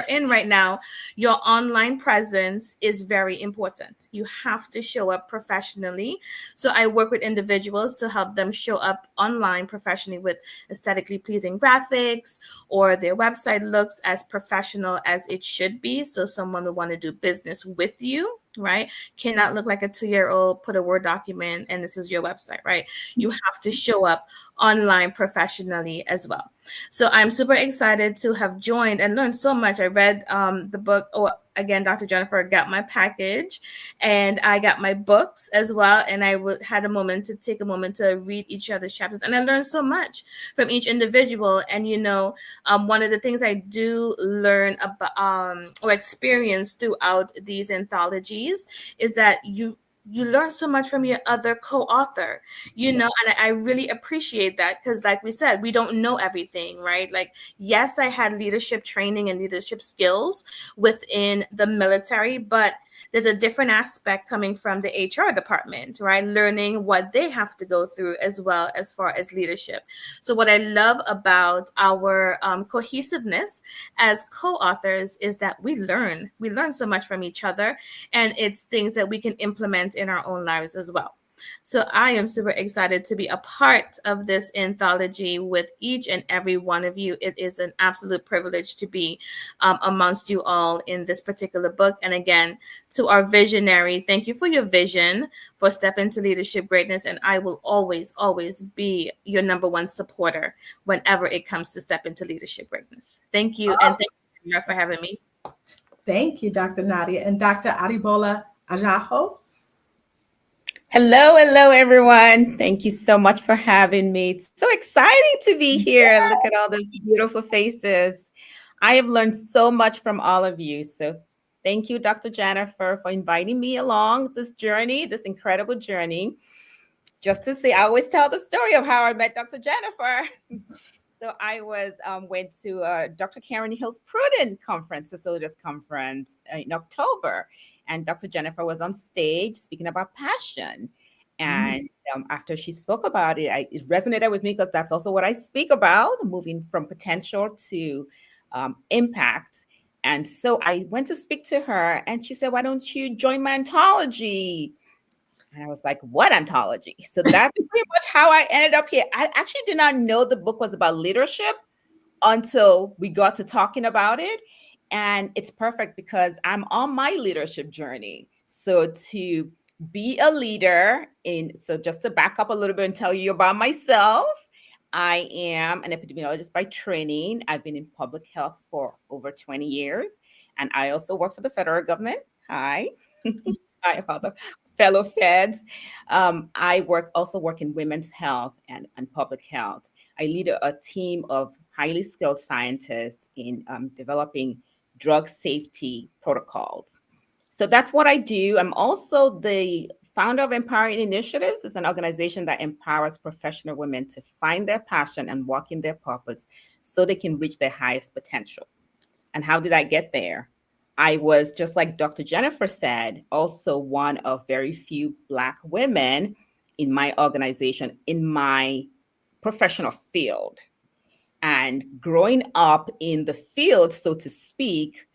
in right now. Your online presence is very important. You have to show up professionally. So I work with individuals to help them show up online professionally with aesthetically pleasing graphics, or their website looks as professional as it should be. So someone will want to do business with you, right? Cannot look like a 2-year-old, put a Word document, and this is your website, right? You have to show up online professionally as well. So I'm super excited to have joined and learned so much. I read the book. Oh, again, Dr. Jennifer got my package, and I got my books as well. And I had to take a moment to read each other's chapters. And I learned so much from each individual. And, one of the things I do learn about or experience throughout these anthologies is that you learn so much from your other co-author, and I really appreciate that, because like we said, we don't know everything, right? Like, yes, I had leadership training and leadership skills within the military, but there's a different aspect coming from the HR department, right? Learning what they have to go through as well as far as leadership. So what I love about our cohesiveness as co-authors is that we learn so much from each other, and it's things that we can implement in our own lives as well. So I am super excited to be a part of this anthology with each and every one of you. It is an absolute privilege to be amongst you all in this particular book. And again, to our visionary, thank you for your vision for Step Into Leadership Greatness. And I will always, always be your number one supporter whenever it comes to Step Into Leadership Greatness. Thank you. Awesome. And thank you for having me. Thank you, Dr. Nadia. And Dr. Adibola Ajaho? Hello, everyone. Thank you so much for having me. It's so exciting to be here. Look at all those beautiful faces. I have learned so much from all of you. So thank you, Dr. Jennifer, for inviting me along this journey, this incredible journey. Just to say, I always tell the story of how I met Dr. Jennifer. So I went to Dr. Karen Hill's Prudent conference, Facilities Conference in October. And Dr. Jennifer was on stage speaking about passion. And after she spoke about it, it resonated with me because that's also what I speak about, moving from potential to impact. And so I went to speak to her and she said, why don't you join my anthology? And I was like, what anthology? So that's pretty much how I ended up here. I actually did not know the book was about leadership until we got to talking about it. And it's perfect because I'm on my leadership journey. So to be a leader so just to back up a little bit and tell you about myself, I am an epidemiologist by training. I've been in public health for over 20 years. And I also work for the federal government. Hi. Hi, other fellow feds. I also work in women's health and public health. I lead a team of highly skilled scientists in developing drug safety protocols. So that's what I do. I'm also the founder of Empowering Initiatives. It's an organization that empowers professional women to find their passion and walk in their purpose so they can reach their highest potential. And how did I get there? I was, just like Dr. Jennifer said, also one of very few Black women in my organization, in my professional field. And growing up in the field, so to speak,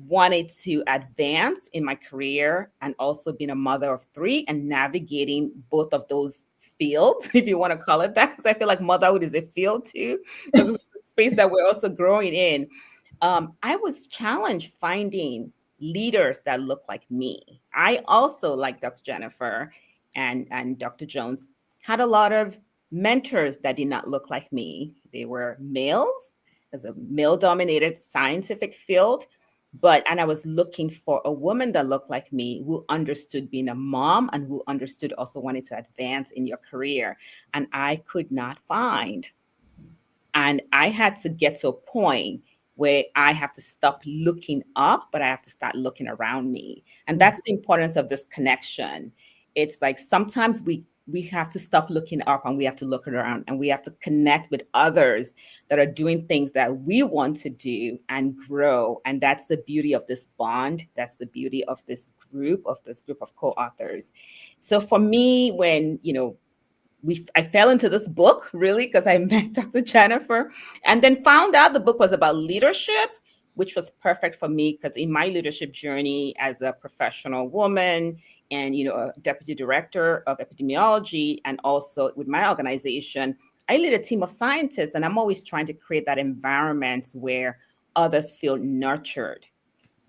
wanted to advance in my career and also being a mother of 3 and navigating both of those fields, if you want to call it that, because I feel like motherhood is a field too, because it's a space that we're also growing in. I was challenged finding leaders that look like me. I also, like Dr. Jennifer and Dr. Jones, had a lot of mentors that did not look like me. They were males, as a male-dominated scientific field, and I was looking for a woman that looked like me, who understood being a mom and who understood also wanting to advance in your career. And I could not find. And I had to get to a point where I have to stop looking up, but I have to start looking around me. And that's the importance of this connection. It's like sometimes we have to stop looking up and we have to look around and we have to connect with others that are doing things that we want to do and grow. And that's the beauty of this bond. That's the beauty of this group of co-authors. So for me, when, I fell into this book really because I met Dr. Jennifer and then found out the book was about leadership, which was perfect for me because in my leadership journey as a professional woman and, a deputy director of epidemiology, and also with my organization, I lead a team of scientists, and I'm always trying to create that environment where others feel nurtured,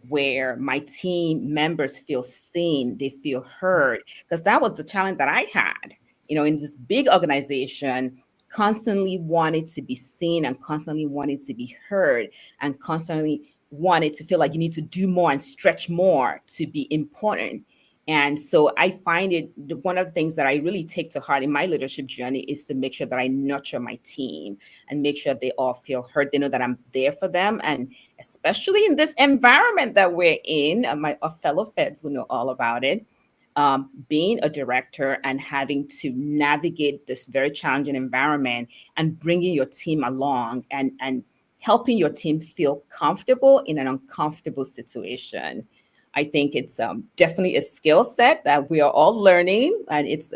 where my team members feel seen, they feel heard, because that was the challenge that I had. In this big organization, constantly wanted to be seen and constantly wanted to be heard and constantly wanted to feel like you need to do more and stretch more to be important. And so I find it one of the things that I really take to heart in my leadership journey is to make sure that I nurture my team and make sure they all feel heard. They know that I'm there for them. And especially in this environment that we're in, my fellow feds will know all about it. Being a director and having to navigate this very challenging environment and bringing your team along and helping your team feel comfortable in an uncomfortable situation. I think it's definitely a skill set that we are all learning, and it's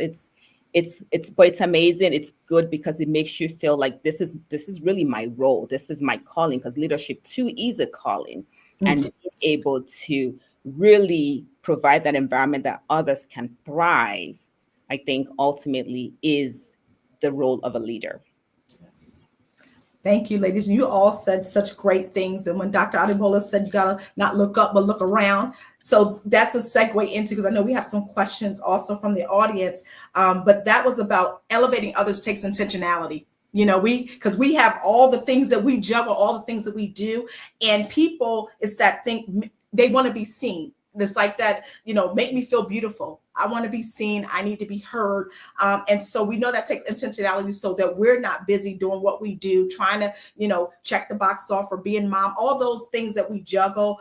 amazing. It's good because it makes you feel like this is really my role. This is my calling, because leadership too is a calling, and being able to really provide that environment that others can thrive, I think ultimately is the role of a leader. Yes. Thank you, ladies. You all said such great things. And when Dr. Adebola said you gotta not look up, but look around. So that's a segue into, because I know we have some questions also from the audience, but that was about elevating others takes intentionality. Because we have all the things that we juggle, all the things that we do, and people, it's that thing, they want to be seen. It's like that, make me feel beautiful. I want to be seen. I need to be heard. And so we know that takes intentionality so that we're not busy doing what we do, trying to, check the box off for being mom, all those things that we juggle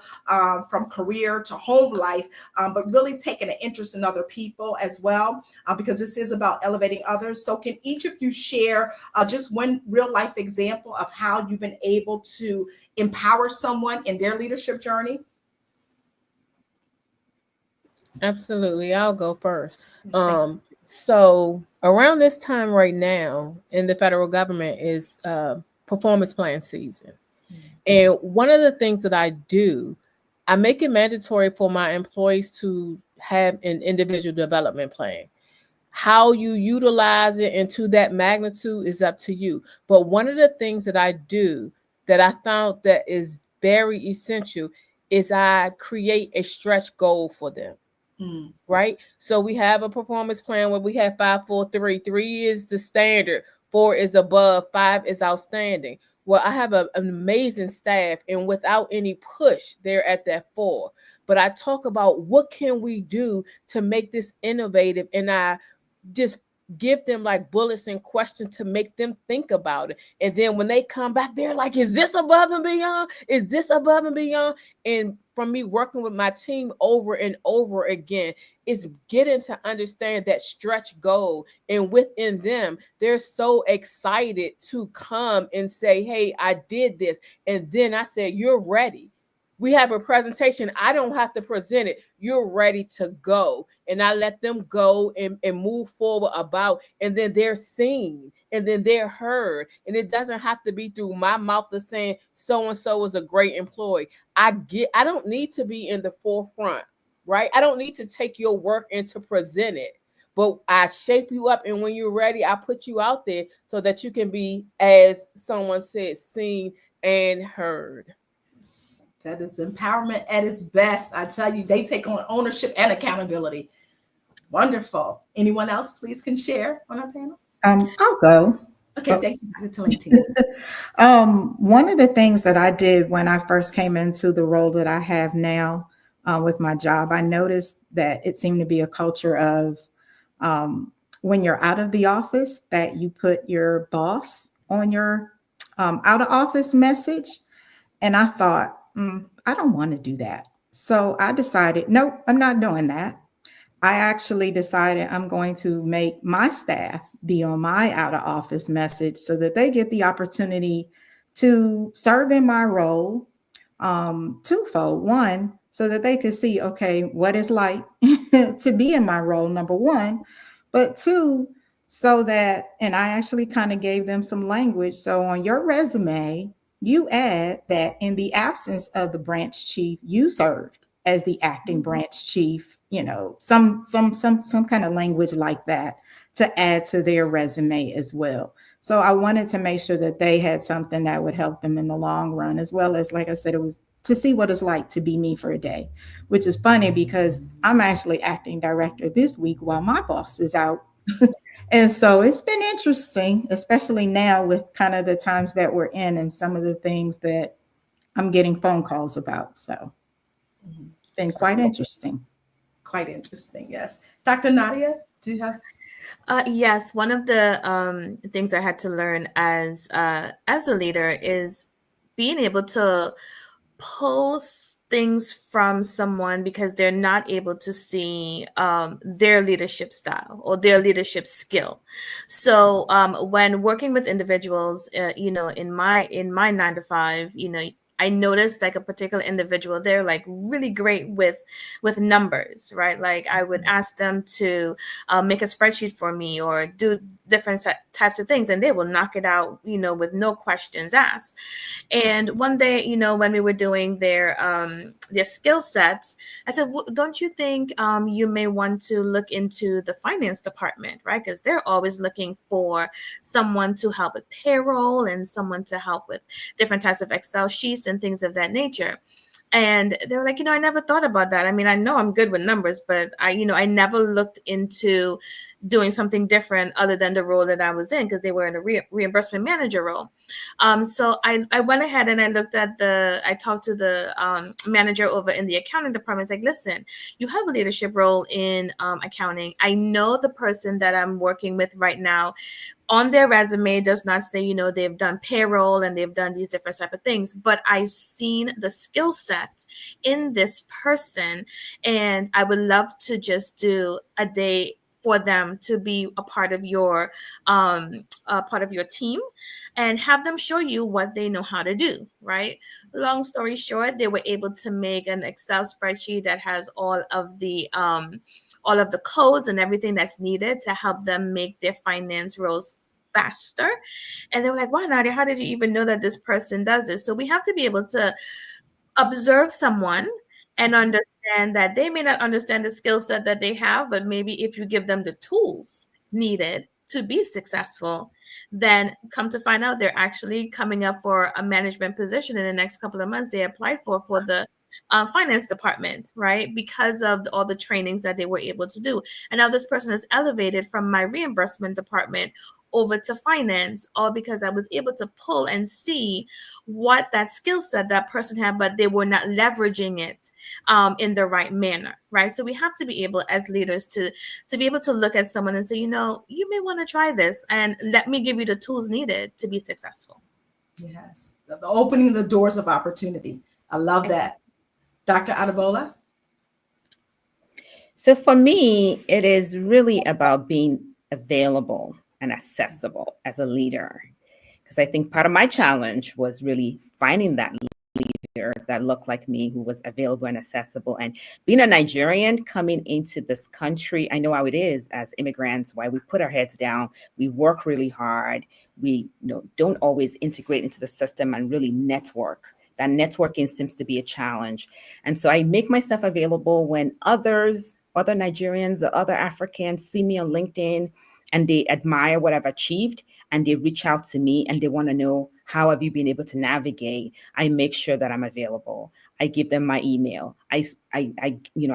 from career to home life, but really taking an interest in other people as well, because this is about elevating others. So can each of you share just one real life example of how you've been able to empower someone in their leadership journey? Absolutely. I'll go first. So around this time right now in the federal government is performance plan season. And one of the things that I do, I make it mandatory for my employees to have an individual development plan. How you utilize it and to that magnitude is up to you. But one of the things that I do that I found that is very essential is I create a stretch goal for them. Right? So we have a performance plan where we have 5, 4, 3. 3 is the standard, 4 is above, 5 is outstanding. Well, I have an amazing staff, and without any push, they're at that 4. But I talk about what can we do to make this innovative, and I just give them like bullets and questions to make them think about it. And then when they come back, they're like, is this above and beyond? Is this above and beyond? And from me working with my team over and over again, is getting to understand that stretch goal. And within them, they're so excited to come and say, hey, I did this. And then I said, you're ready. We have a presentation. I don't have to present it. You're ready to go. And I let them go and move forward about, and then they're seen and then they're heard. And it doesn't have to be through my mouth of saying so-and-so is a great employee. I don't need to be in the forefront, right? I don't need to take your work and to present it, but I shape you up. And when you're ready, I put you out there so that you can be, as someone said, seen and heard. That is empowerment at its best. I tell you, they take on ownership and accountability. Wonderful. Anyone else, please, can share on our panel? I'll go. Okay, thank you, Dr. Tillington. One of the things that I did when I first came into the role that I have now with my job, I noticed that it seemed to be a culture of when you're out of the office, that you put your boss on your out of office message. And I thought, I don't want to do that. So I decided, nope, I'm not doing that. I actually decided I'm going to make my staff be on my out of office message so that they get the opportunity to serve in my role twofold. One, so that they could see, okay, what it's like to be in my role, number one. But two, so that, and I actually kind of gave them some language. So on your resume, you add that in the absence of the branch chief, you served as the acting branch chief, some kind of language like that to add to their resume as well. So I wanted to make sure that they had something that would help them in the long run, as well as, like I said, it was to see what it's like to be me for a day, which is funny because I'm actually acting director this week while my boss is out. And so it's been interesting, especially now with kind of the times that we're in and some of the things that I'm getting phone calls about. So it's been quite interesting. Quite interesting, yes. Dr. Nadia, do you have? Yes, one of the things I had to learn as a leader is being able to pull things from someone because they're not able to see their leadership style or their leadership skill. So when working with individuals, in my 9 to 5, I noticed like a particular individual, they're like really great with numbers, right? Like I would ask them to make a spreadsheet for me or do different types of things, and they will knock it out, with no questions asked. And one day, when we were doing their skill sets, I said, well, don't you think you may want to look into the finance department, right? Because they're always looking for someone to help with payroll and someone to help with different types of Excel sheets and things of that nature. And they were like, I never thought about that. I mean, I know I'm good with numbers, but I never looked into doing something different other than the role that I was in, because they were in a reimbursement manager role. So I went ahead and I talked to the manager over in the accounting department. It's like, listen, you have a leadership role in accounting. I know the person that I'm working with right now on their resume does not say, they've done payroll and they've done these different type of things, but I've seen the skill set in this person, and I would love to just do a day for them to be a part of your team and have them show you what they know how to do, right? Long story short, they were able to make an Excel spreadsheet that has all of the codes and everything that's needed to help them make their finance roles faster. And they were like, wow, Nadia, how did you even know that this person does this? So we have to be able to observe someone and understand that they may not understand the skill set that they have, but maybe if you give them the tools needed to be successful, then come to find out they're actually coming up for a management position in the next couple of months they applied for the finance department, right? Because of all the trainings that they were able to do. And now this person is elevated from my reimbursement department over to finance, all because I was able to pull and see what that skill set that person had, but they were not leveraging it in the right manner, right? So we have to be able, as leaders, to be able to look at someone and say, you may want to try this, and let me give you the tools needed to be successful. Yes, the opening the doors of opportunity. I love that. Dr. Adebola? So for me, it is really about being available and accessible as a leader. Because I think part of my challenge was really finding that leader that looked like me, who was available and accessible. And being a Nigerian coming into this country, I know how it is as immigrants, why we put our heads down, we work really hard, we don't always integrate into the system and really network. That networking seems to be a challenge. And so I make myself available when other Nigerians or other Africans see me on LinkedIn and they admire what I've achieved and they reach out to me and they want to know, how have you been able to navigate? I make sure that I'm available. I give them my email. I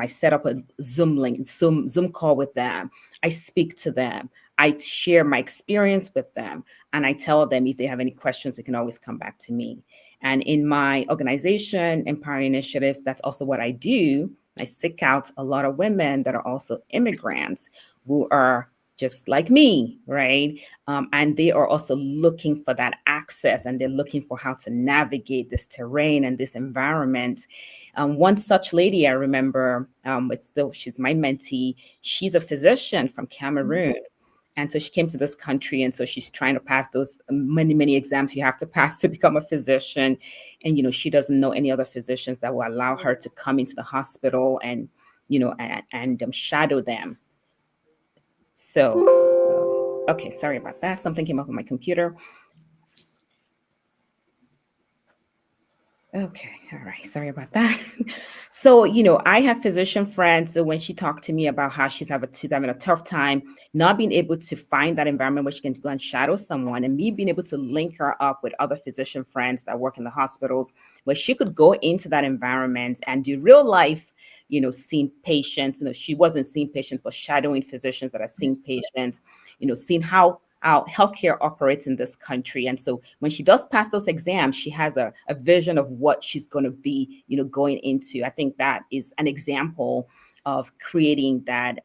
set up a Zoom call with them. I speak to them. I share my experience with them. And I tell them if they have any questions, they can always come back to me. And in my organization, Empowering Initiatives, that's also what I do. I seek out a lot of women that are also immigrants who are just like me, right? And they are also looking for that access, and they're looking for how to navigate this terrain and this environment. One such lady I remember, she's my mentee. She's a physician from Cameroon. And so she came to this country, and so she's trying to pass those many, many exams you have to pass to become a physician. And, she doesn't know any other physicians that will allow her to come into the hospital and, shadow them. So, okay, sorry about that. Something came up on my computer. Okay, all right, sorry about that. So, I have physician friends. So when she talked to me about how she's having a tough time not being able to find that environment where she can go and shadow someone, and me being able to link her up with other physician friends that work in the hospitals, where she could go into that environment and do real life, seeing patients. She wasn't seeing patients, but shadowing physicians that are seeing patients, seeing how healthcare operates in this country. And so when she does pass those exams, she has a vision of what she's going to be, going into. I think that is an example of creating that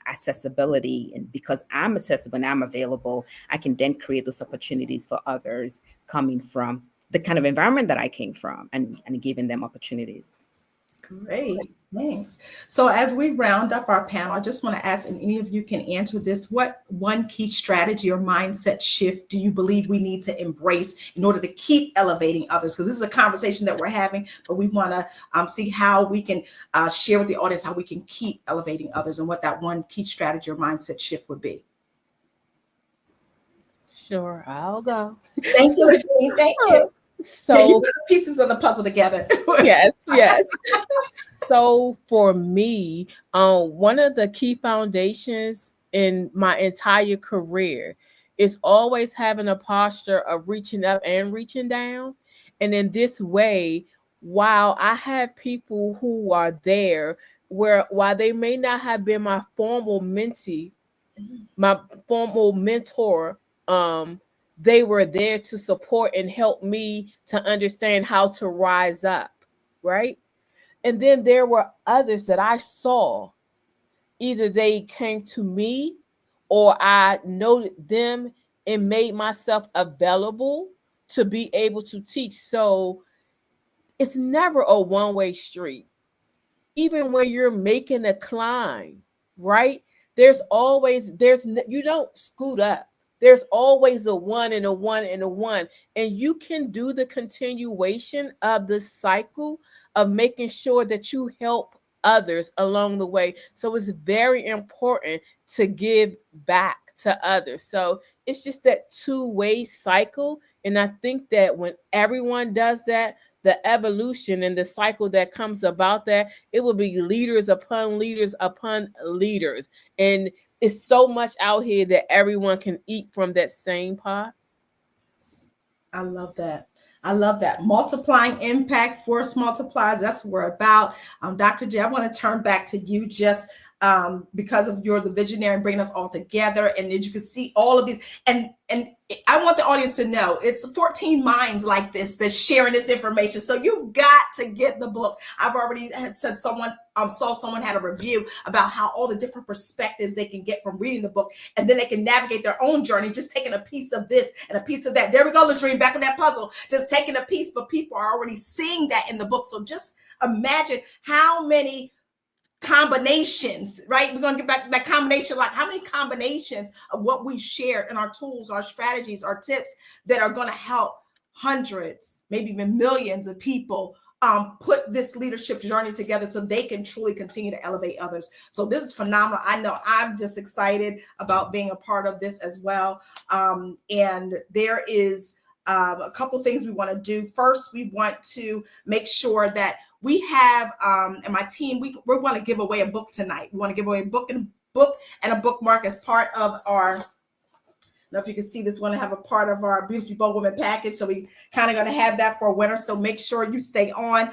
accessibility. And because I'm accessible and I'm available, I can then create those opportunities for others coming from the kind of environment that I came from, and giving them opportunities. Great, thanks. So as we round up our panel, I just want to ask, and any of you can answer this, what one key strategy or mindset shift do you believe we need to embrace in order to keep elevating others? Because this is a conversation that we're having, but we want to see how we can share with the audience how we can keep elevating others, and what that one key strategy or mindset shift would be. Sure, I'll go. Thank you, Regine. Thank you. So you put the pieces of the puzzle together. yes. So for me, one of the key foundations in my entire career is always having a posture of reaching up and reaching down. And in this way, while I have people who are there where while they may not have been my formal mentee, my formal mentor, they were there to support and help me to understand how to rise up, right? And then there were others that I saw. Either they came to me or I noted them and made myself available to be able to teach. So it's never a one-way street. Even when you're making a climb, right? You don't scoot up. There's always a one and a one and a one. And you can do the continuation of the cycle of making sure that you help others along the way. So it's very important to give back to others. So it's just that two-way cycle. And I think that when everyone does that, the evolution and the cycle that comes about that, it will be leaders upon leaders upon leaders. And it's so much out here that everyone can eat from that same pot. I love that. I love that. Multiplying impact, force multipliers. That's what we're about. Dr. J, I want to turn back to you just because of you're the visionary and bringing us all together. And as you can see all of these, and I want the audience to know it's 14 minds like this that's sharing this information. So you've got to get the book. I've already said saw someone had a review about how all the different perspectives they can get from reading the book, and then they can navigate their own journey, just taking a piece of this and a piece of that. There we go, Ladrine, back on that puzzle, just taking a piece, but people are already seeing that in the book. So just imagine how many combinations, right? We're going to get back to that combination, like how many combinations of what we share in our tools, our strategies, our tips that are going to help hundreds, maybe even millions of people put this leadership journey together so they can truly continue to elevate others. So this is phenomenal. I know I'm just excited about being a part of this as well. And there is a couple things we want to do. First, we want to make sure that we have, and my team, we want to give away a book tonight. We want to give away a book and a bookmark as part of our, I don't know if you can see this, want to have a part of our Beautifully Bold Women package. So we kind of going to have that for a winner. So make sure you stay on.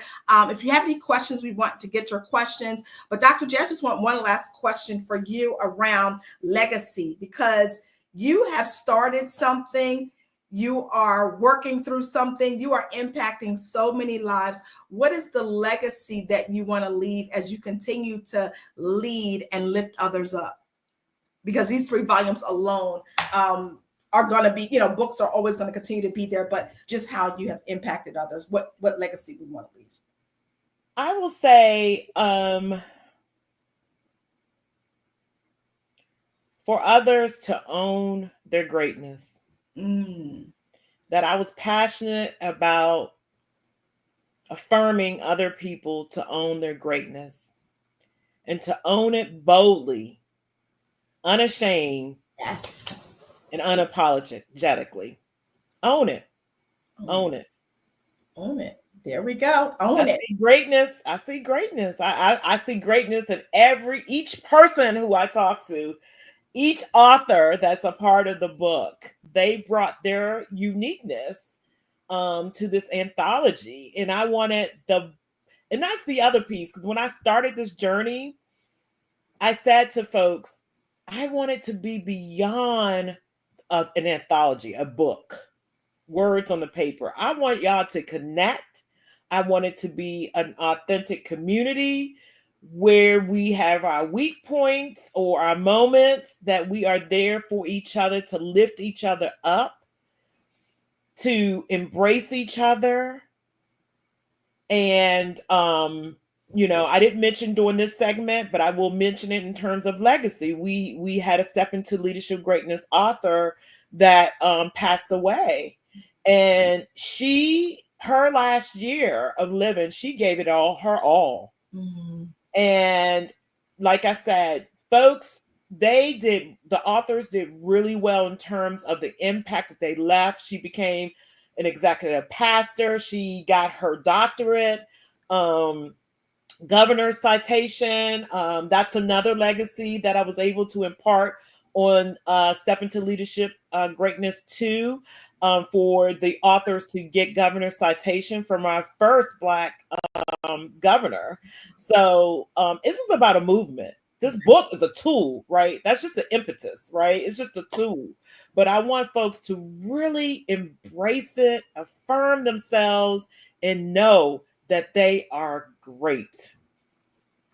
If you have any questions, we want to get your questions. But Dr. J, I just want one last question for you around legacy, because you have started something. You are working through something. You are impacting so many lives. What is the legacy that you want to leave as you continue to lead and lift others up? Because these 3 volumes alone are going to be, books are always going to continue to be there, but just how you have impacted others. What legacy we want to leave? I will say, for others to own their greatness. That I was passionate about affirming other people to own their greatness and to own it boldly, unashamed, yes, and unapologetically. Own it. Own it. Own it. There we go. Own it. Greatness. I see greatness. I see greatness in each person who I talk to. Each author that's a part of the book, they brought their uniqueness to this anthology. And I wanted and that's the other piece, because when I started this journey, I said to folks, I want it to be beyond an anthology, a book, words on the paper. I want y'all to connect. I want it to be an authentic community where we have our weak points or our moments that we are there for each other, to lift each other up, to embrace each other. And, I didn't mention during this segment, but I will mention it in terms of legacy. We had a Step into Leadership Greatness author that passed away, and her last year of living, she gave it her all. Mm-hmm. And like I said, folks, the authors did really well in terms of the impact that they left. She became an executive pastor. She got her doctorate, governor's citation. That's another legacy that I was able to impart on Step into Leadership Greatness 2 for the authors to get governor's citation from our first Black governor. So this is about a movement. This book is a tool, right? That's just an impetus, right? It's just a tool. But I want folks to really embrace it, affirm themselves, and know that they are great.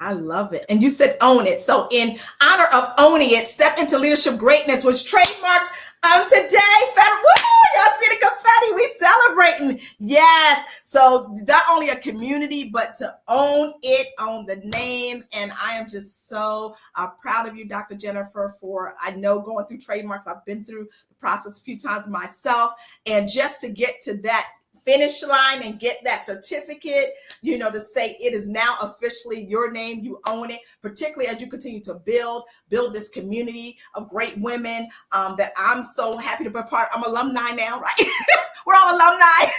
I love it. And you said own it. So in honor of owning it, Step into Leadership Greatness was trademarked today. Woo! Y'all see the confetti? We celebrating. Yes. So not only a community, but to own it, own the name. And I am just so proud of you, Dr. Jennifer, for, I know, going through trademarks. I've been through the process a few times myself. And just to get to that finish line and get that certificate, to say it is now officially your name, you own it, particularly as you continue to build this community of great women that I'm so happy to be part. I'm alumni now, right? We're all alumni.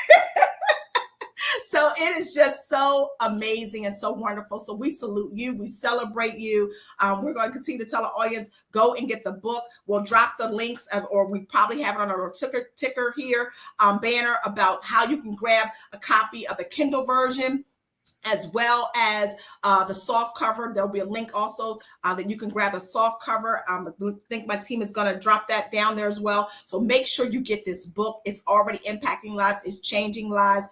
So it is just so amazing and so wonderful. So we salute you. We celebrate you. We're going to continue to tell our audience, go and get the book. We'll drop the links, or we probably have it on our ticker here, banner, about how you can grab a copy of the Kindle version, as well as the soft cover. There'll be a link also that you can grab the soft cover. I think my team is going to drop that down there as well. So make sure you get this book. It's already impacting lives. It's changing lives.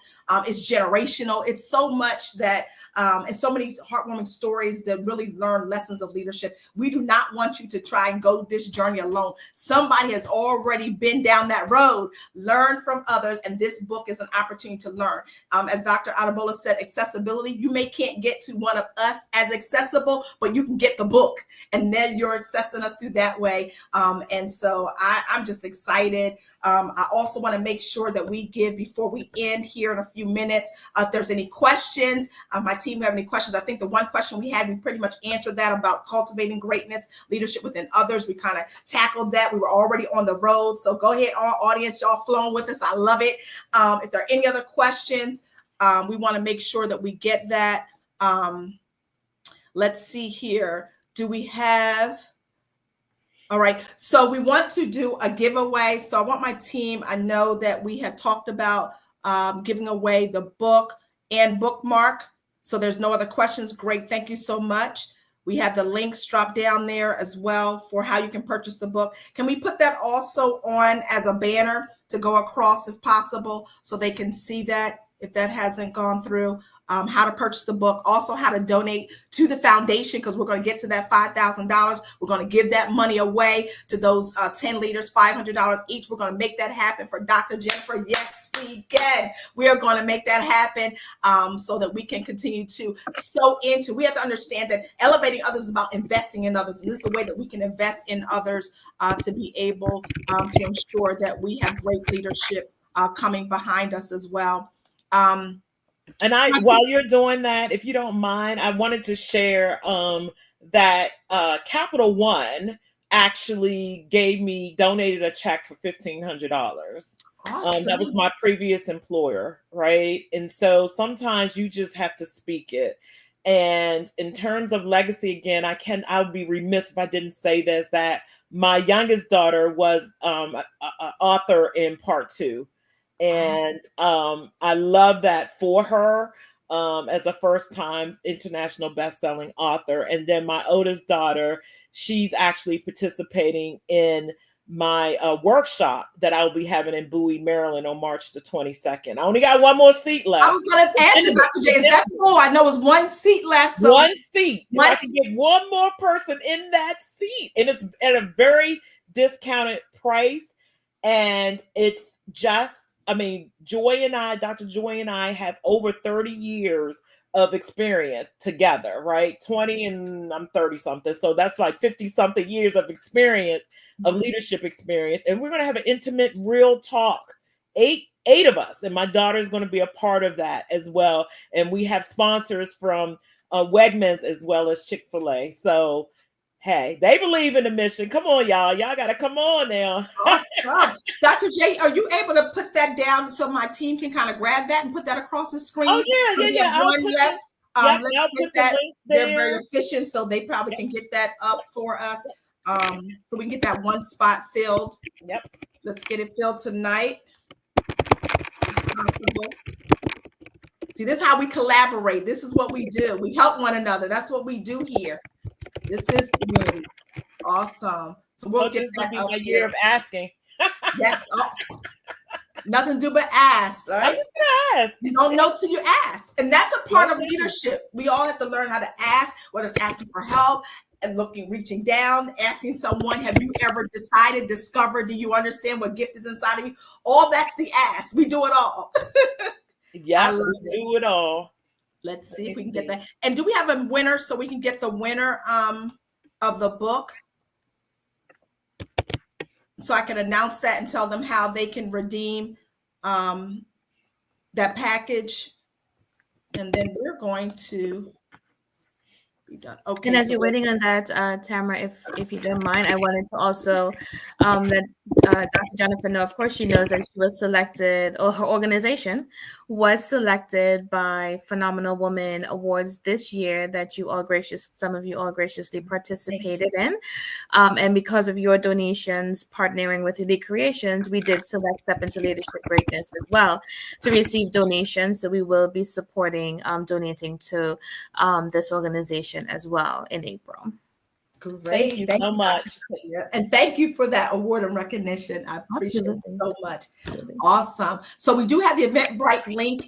It's generational. It's so much that, and so many heartwarming stories that really learn lessons of leadership. We do not want you to try and go this journey alone. Somebody has already been down that road. Learn from others. And this book is an opportunity to learn. As Dr. Adebola said, accessibility. You can't get to one of us as accessible, but you can get the book, and then you're accessing us through that way. And so I'm just excited. I also want to make sure that we give, before we end here in a few minutes, if there's any questions, my team have any questions. I think the one question we had, we pretty much answered that about cultivating greatness, leadership within others. We kind of tackled that. We were already on the road. So go ahead, our audience, y'all flowing with us. I love it. If there are any other questions, we want to make sure that we get that. Let's see here. Do we have? All right. So we want to do a giveaway. So I want my team, I know that we have talked about giving away the book and bookmark. So there's no other questions. Great. Thank you so much. We have the links dropped down there as well for how you can purchase the book. Can we put that also on as a banner to go across if possible, so they can see that if that hasn't gone through? How to purchase the book, also how to donate to the foundation, because we're going to get to that $5,000. We're going to give that money away to those 10 leaders, $500 each. We're going to make that happen for Dr. Jennifer. Yes, we can. We are going to make that happen so that we can continue to sow into. We have to understand that elevating others is about investing in others. And this is the way that we can invest in others to be able to ensure that we have great leadership coming behind us as well. And while you're doing that, if you don't mind, I wanted to share that Capital One actually donated a check for $1,500. Awesome. That was my previous employer, right? And so sometimes you just have to speak it. And in terms of legacy, again, I would be remiss if I didn't say this, that my youngest daughter was an author in Part 2. And I love that for her as a first-time international best-selling author. And then my oldest daughter, she's actually participating in my workshop that I'll be having in Bowie, Maryland on March the 22nd. I only got one more seat left. I was going to ask you, Dr. J, is that full? I know it's one seat left. So one seat. I can get one more person in that seat. And it's at a very discounted price. And it's just, Dr. Joy and I have over 30 years of experience together, right? 20 and I'm 30 something. So that's like 50 something years of experience, of leadership experience. And we're going to have an intimate, real talk. Eight of us. And my daughter is going to be a part of that as well. And we have sponsors from Wegmans as well as Chick-fil-A. So hey, they believe in the mission. Come on, y'all. Y'all got to come on now. Awesome. Dr. J, are you able to put that down so my team can kind of grab that and put that across the screen? Oh, yeah. One left. I'll Let's put get the that. link there. They're very efficient, so they probably can get that up for us. So we can get that one spot filled. Yep. Let's get it filled tonight. Possible. See, this is how we collaborate. This is what we do. We help one another. That's what we do here. This is community. Awesome. So we'll get that up my here. Year of asking. Yes. Oh. Nothing to do but ask. All right. I'm just gonna ask. You don't know till you ask. And that's a part of leadership. We all have to learn how to ask, whether it's asking for help and reaching down, asking someone, have you ever discovered, do you understand what gift is inside of you? All that's the ask. We do it all. Yeah, we do it all. Let's see if we can get that. And do we have a winner so we can get the winner of the book? So I can announce that and tell them how they can redeem that package. And then we're going to be done. Okay. And as you're waiting on that, Tamara, if you don't mind, I wanted to also let Dr. Jennifer know, of course, she knows that she was selected, or her organization was selected by Phenomenal Woman Awards this year that some of you all graciously participated in. And because of your donations, partnering with Elite Creations, we did select Step into Leadership Greatness as well to receive donations. So we will be supporting, donating to this organization as well in April. Great. Thank you so much. And thank you for that award and recognition. I appreciate it so much. Awesome. So we do have the Eventbrite link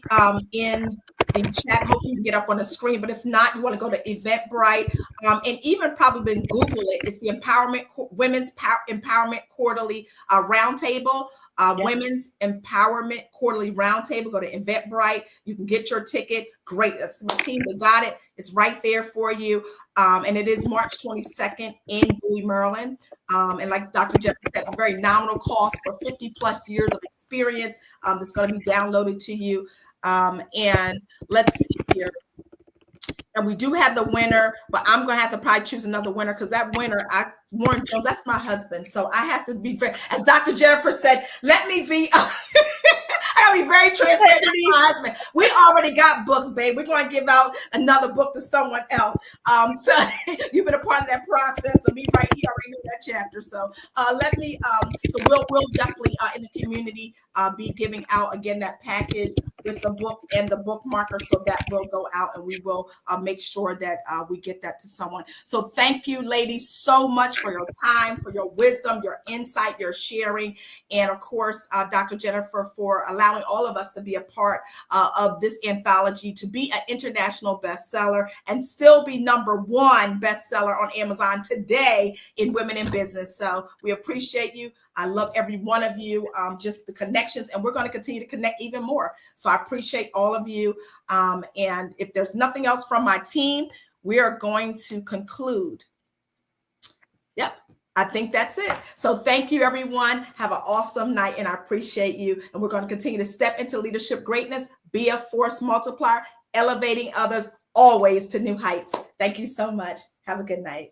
in the chat. Hopefully you can get up on the screen, but if not, you want to go to Eventbrite and even probably Google it. It's the Women's Empowerment Quarterly Roundtable. Women's Empowerment Quarterly Roundtable. Go to Eventbrite. You can get your ticket. Great. That's the team that got it. It's right there for you. And it is March 22nd in Bowie, Maryland. And like Dr. Jeff said, a very nominal cost for 50 plus years of experience that's going to be downloaded to you. And let's see here. And we do have the winner, but I'm going to have to probably choose another winner because that winner, Warren Jones, that's my husband. So I have to be very, as Dr. Jennifer said, let me be, I gotta be very transparent. That's my husband. We already got books, babe. We're going to give out another book to someone else. So you've been a part of that process. So me right here, I already knew that chapter. So so we'll definitely in the community be giving out again that package with the book and the bookmarker, so that will go out and we will make sure that we get that to someone. So thank you, ladies, so much for your time, for your wisdom, your insight, your sharing, and of course, Dr. Jennifer, for allowing all of us to be a part of this anthology, to be an international bestseller and still be #1 bestseller on Amazon today in Women in Business. So we appreciate you. I love every one of you, just the connections, and we're going to continue to connect even more. So I appreciate all of you. And if there's nothing else from my team, we are going to conclude. Yep, I think that's it. So thank you, everyone. Have an awesome night, and I appreciate you. And we're going to continue to step into leadership greatness, be a force multiplier, elevating others always to new heights. Thank you so much. Have a good night.